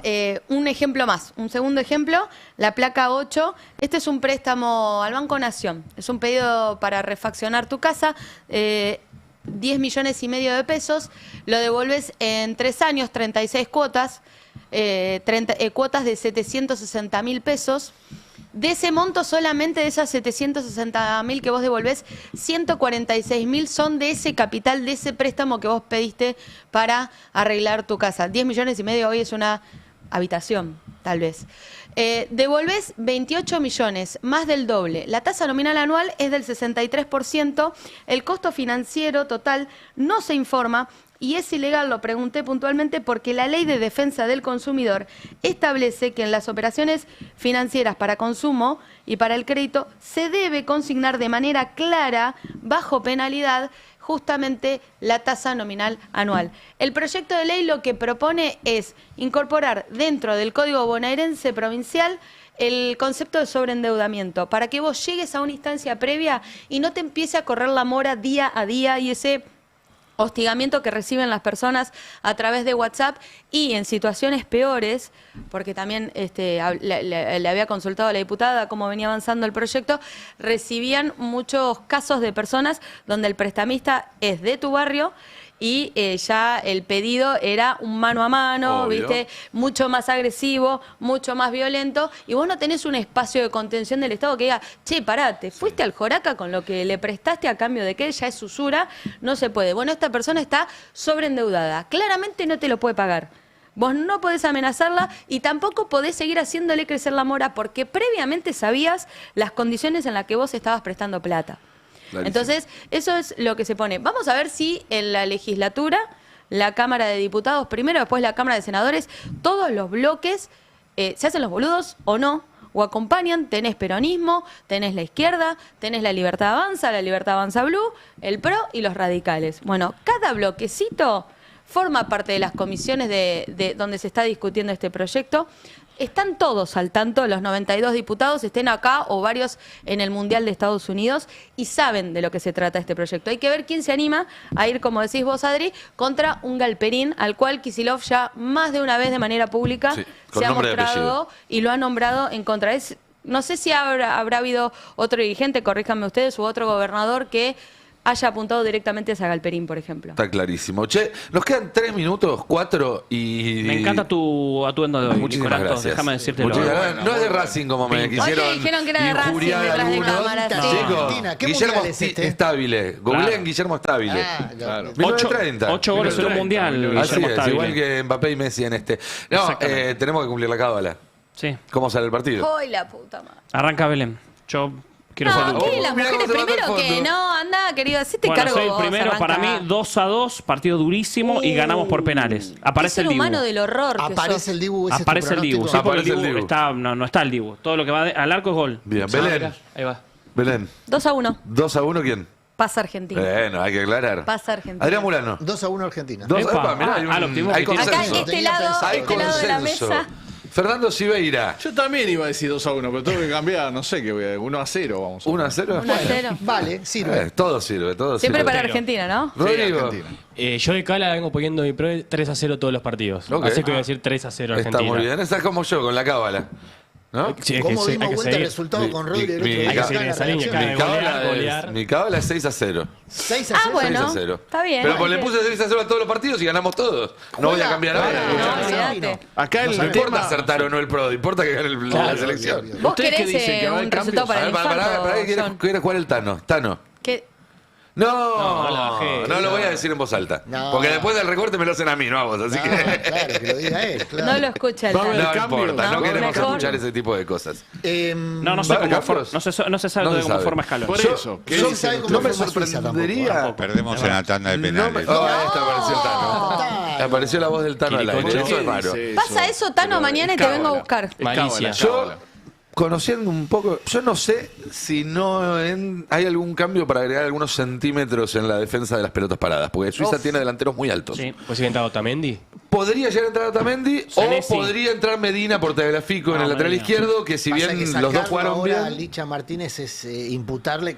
un ejemplo más, un segundo ejemplo, la placa 8. Este es un préstamo al Banco Nación. Es un pedido para refaccionar tu casa, 10,5 millones de pesos. Lo devolves en 3 años, 36 cuotas, cuotas de 760.000 pesos. De ese monto, solamente de esas 760.000 que vos devolvés, 146.000 son de ese capital, de ese préstamo que vos pediste para arreglar tu casa. 10,5 millones hoy es una habitación, tal vez. Devolvés 28 millones, más del doble. La tasa nominal anual es del 63%. El costo financiero total no se informa. Y es ilegal, lo pregunté puntualmente, porque la Ley de Defensa del Consumidor establece que en las operaciones financieras para consumo y para el crédito se debe consignar de manera clara, bajo penalidad, justamente la tasa nominal anual. El proyecto de ley lo que propone es incorporar dentro del Código Bonaerense Provincial el concepto de sobreendeudamiento, para que vos llegues a una instancia previa y no te empiece a correr la mora día a día y ese hostigamiento que reciben las personas a través de WhatsApp y en situaciones peores, porque también le había consultado a la diputada cómo venía avanzando el proyecto, recibían muchos casos de personas donde el prestamista es de tu barrio y ya el pedido era un mano a mano, Obvio. ¿viste? Mucho más agresivo, mucho más violento, y vos no tenés un espacio de contención del Estado que diga, che, pará, te fuiste al Joraca con lo que le prestaste a cambio de que ya es usura, no se puede. Bueno, esta persona está sobreendeudada, claramente no te lo puede pagar. Vos no podés amenazarla y tampoco podés seguir haciéndole crecer la mora porque previamente sabías las condiciones en las que vos estabas prestando plata. Clarísimo. Entonces, eso es lo que se pone. Vamos a ver si en la legislatura, la Cámara de Diputados primero, después la Cámara de Senadores, todos los bloques se hacen los boludos o no, o acompañan. Tenés peronismo, tenés la izquierda, tenés la Libertad Avanza Blue, el PRO y los radicales. Bueno, cada bloquecito forma parte de las comisiones de donde se está discutiendo este proyecto. Están todos al tanto, los 92 diputados, estén acá o varios en el Mundial de Estados Unidos y saben de lo que se trata este proyecto. Hay que ver quién se anima a ir, como decís vos, Adri, contra un galperín al cual Kicillof ya más de una vez de manera pública Sí, con se ha nombre y mostrado apellido. y lo ha nombrado en contra. No sé si habrá habido otro dirigente, corríjanme ustedes, u otro gobernador que haya apuntado directamente a ese galperín, por ejemplo. Está clarísimo. Che, nos quedan 3 minutos, 4 y... Me encanta tu atuendo de hoy, Muchísimas Nicolás. gracias. Déjame decirte Muchísimas lo gracias. No es de Racing como me quisieron Oye, dijeron que era de Racing injuriar detrás de algunos. cámara, sí. Chicos, Argentina, ¿qué Guillermo mundial es este? Estabile. Googleen Claro. Guillermo Estabile. Claro. 1930. 8 goles en un 1930, mundial. Así Guillermo es, Stabile. igual que Mbappé y Messi en este. No, Exactamente. tenemos que cumplir la cábala. Sí. ¿Cómo sale el partido? ¡Ay, la puta madre! Arranca Belén. Yo quiero No, ser... ¿qué? Oh, ¿Las mirá mujeres cómo se manda primero el o qué? fondo. No, anda, querido, hacete Bueno, cargo soy el vos, primero. arranca. Para mí, 2-2, partido durísimo y ganamos por penales. Aparece Qué el ser Dibu. humano del horror que Aparece sos. el Dibu. ese es tu Aparece el Dibu. pronóstico. Sí, porque Aparece el el Dibu Dibu. está, no está el Dibu. Todo lo que va al arco es gol. Bien, Belén. Ahí va. Belén. 2-1. 2-1, ¿quién? Pasa Argentina. Bueno, hay que aclarar. Pasa Argentina. Adrián Mulano. 2-1 Argentina. Dos, Epa. epa, mirá, Ah, lo optimó hay que tiene. Acá, consenso. este lado, Hay este lado de la consenso. mesa. Fernando Siveira. Yo también iba a decir 2-1, pero tengo que cambiar, no sé qué voy a 1-0 vamos a 1-0. 1-0. Vale, sirve. Todo sirve, todo Siempre sirve. para Argentina, ¿no? Rodrigo. Argentina. Yo de Cala vengo poniendo mi pro 3-0 todos los partidos. Ok. Así que voy a decir 3-0 Argentina. Está muy bien. Esa es como yo, con la cábala. ¿No? Sí, es que ¿Cómo sí, dimos hay que vuelta el seguir. resultado con Rodri el otro mi- día? hay que seguir esa línea, Reacción. Mi Golear, cábala, golear. mi cábala es 6-0. 6-0. Ah, bueno. 6-0. Está bien. Pero pues le Hay que- puse 6-0 a todos los partidos y ganamos todos. No voy a cambiar ahora. No, Escuchá, olvídate. Acá el No importa tema... acertar o no el pro, importa que gane la Claro, selección. obvio. Vos ¿Ustedes qué querés dicen? ¿Que va a haber un resultado cambios? para el infarto, ¿Para qué John? quiere jugar el Tano? Tano. ¿Qué? No, No la bajé. no lo voy a decir en voz alta. No. Porque después del recorte me lo hacen a mí, no a vos. Así No, que. claro, que lo diga él. Claro. No lo escucha el Va a haber Tano. No cambio. importa, no No, queremos mejor. escuchar ese tipo de cosas. No sé ¿Va a haber cómo cambios? no se sabe No todavía se cómo sabe. forma Escalón. Por Yo- eso, ¿qué yo- dicen sabe cómo no me forma Suiza tampoco. sorprendería. Perdemos en la tanda de No me- penales. Esta apareció el Tano. Tano. Apareció la voz del Tano al aire. ¿Por Eso qué es raro. dice Pasa eso, Tano, Pero mañana y es te vengo a cábala. buscar. Es cábala, Malicia. es Yo, cábala. conociendo un poco, yo no sé si hay algún cambio para agregar algunos centímetros en la defensa de las pelotas paradas, porque Suiza tiene delanteros muy altos. Sí. ¿Pues si entrado Otamendi? Podría llegar a entrar Otamendi o Senesi. podría entrar Medina por Tagliafico en No, el lateral Medina. izquierdo, que si Pasa bien que los dos sacarlo jugaron ahora a bien. Licha Martínez es imputarle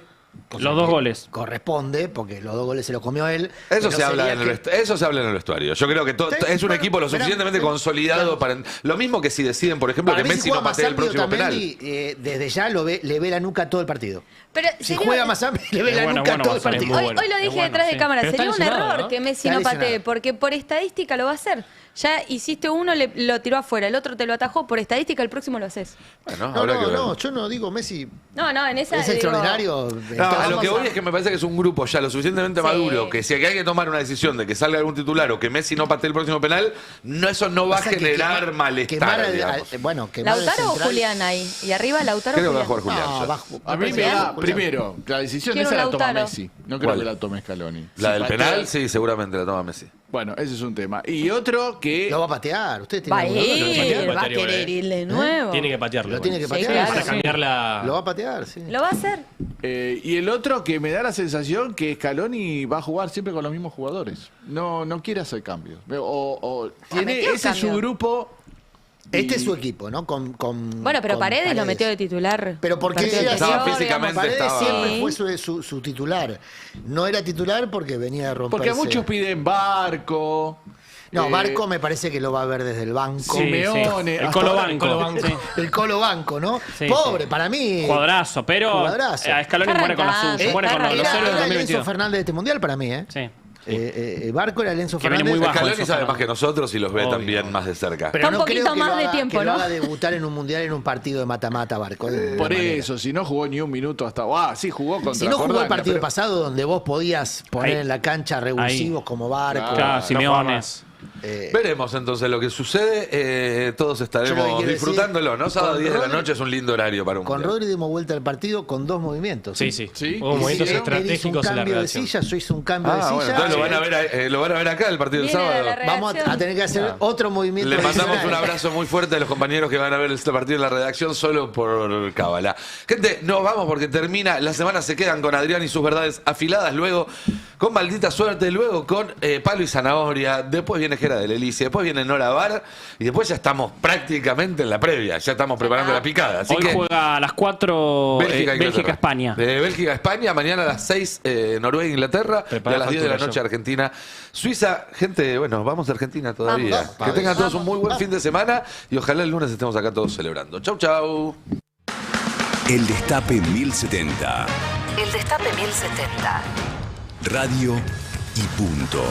cosa Los dos que goles. corresponde, porque los 2 goles se los comió él. Eso pero se, habla sería en el que- eso se habla en el vestuario. Yo creo que Sí, es un bueno, equipo lo pero- suficientemente pero- consolidado claro. para. Lo mismo que si deciden, por ejemplo, Para que mí, si Messi no juega patee el Mazambi, próximo penal. Otamendi, desde ya le ve la nuca todo el partido. Pero Si sería- juega Mazambi, le ve Es la bueno, nuca bueno, todo el Mazambi, partido. muy Hoy, bueno. hoy lo dije Es bueno, detrás de sí. cámara, Pero está sería un lesionado, error ¿no? que Messi Está no patee, lesionado. porque por estadística lo va a hacer. Ya hiciste uno, lo tiró afuera, el otro te lo atajó, por estadística el próximo lo haces. Bueno, No, habrá que no, ver. no, yo no digo Messi. No, en esa Es digo, extraordinario. No, a lo Vamos que voy a- es que me parece que es un grupo ya lo suficientemente Sí. maduro que si hay que tomar una decisión de que salga algún titular o que Messi no patee el próximo penal, eso no va a Pasa que generar quemar malestar. digamos. bueno, quemar al ¿Lautaro o central- Julián ahí? Y arriba Lautaro Creo que va a Julián. jugar Julián. No, ya. va A mí me Julián. da, primero, la decisión Quiero esa un la toma Lautaro. Messi. No creo ¿Cuál? que la tome Scaloni. La Si del patea- penal, sí, seguramente la toma Messi. Bueno, ese es un tema. Y otro que... Lo va a patear. Ustedes Va a tienen alguna duda, ¿lo ir, patea? va a Patear igual, querer ir de nuevo. Tiene que patearlo. Lo tiene que Sí, patear. claro. Para cambiar la... Lo va a patear, sí. Lo va a hacer. Y el otro que me da la sensación que Scaloni va a jugar siempre con los mismos jugadores. No quiere hacer cambios. Tiene metió ese es su cambio. grupo. Este es su equipo, ¿no? Bueno, pero con Paredes lo metió de titular. Pero porque Partido era anterior, estaba físicamente, digamos. Paredes siempre Sí. fue su titular. No era titular porque venía de romperse. Porque muchos piden Barco. No, Barco me parece que lo va a ver desde el banco. Sí, Simeone, El hasta Colo ahora Banco. el Colo Banco. Sí. El Colo Banco, ¿no? Sí, Pobre, sí. para mí. Jugadorazo, pero Jugadorazo. a Scaloni Está muere con la arrancando, suya, muere con los está héroes del Era Lenzo 2022. Fernández de este mundial para mí, ¿eh? Sí. Barco era Lenzo Que viene Fernández. muy bajo. Scaloni eso, sabe Fernando. más que nosotros y los ve Obvio. también más de cerca. Pero Está un no creo poquito que más lo de haga, tiempo, que lo ¿no? haga debutar en un mundial en un partido de mata-mata, Barco. de Por manera. eso, si no jugó ni un minuto hasta. Sí, jugó contra Si no jugó el Jordania, partido pero- pasado donde vos podías poner Ahí. en la cancha revulsivos como Barco. Claro, no Simeone. Veremos entonces lo que sucede. Todos Yo lo que estaremos quiero disfrutándolo, decir, ¿no? Sábado con 10 de la Rodri- noche es un lindo horario para un Con mundial. Rodri dimos vuelta al partido con 2 movimientos. Sí, sí. Sí. Hubo movimientos Él hizo un estratégicos en la cambio de redacción. silla, yo hice un cambio de Ah, silla. bueno, entonces lo van a ver acá el partido del Viene de sábado. la Vamos redacción. a tener que hacer otro movimiento. Le mandamos adicional. un abrazo muy fuerte a los compañeros que van a ver este partido en la redacción solo por cábala. Gente, nos vamos porque termina. La semana se quedan con Adrián y sus verdades afiladas. Luego con Maldita Suerte. Luego con Palo y Zanahoria. Después viene Jera del Elice. Después viene Nora Bar. Y después ya estamos prácticamente en la previa. Ya estamos preparando la picada. Así Hoy que juega a las 4 Bélgica-España. Bélgica-España. Mañana a las 6 Noruega-Inglaterra. Y Prepara a las 10 de la factura noche yo. Argentina-Suiza. Gente, bueno, vamos a Argentina todavía. Vamos. Que tengan todos un muy buen fin de semana. Y ojalá el lunes estemos acá todos celebrando. Chau, chau. El Destape 1070. El Destape 1070. Radio y punto.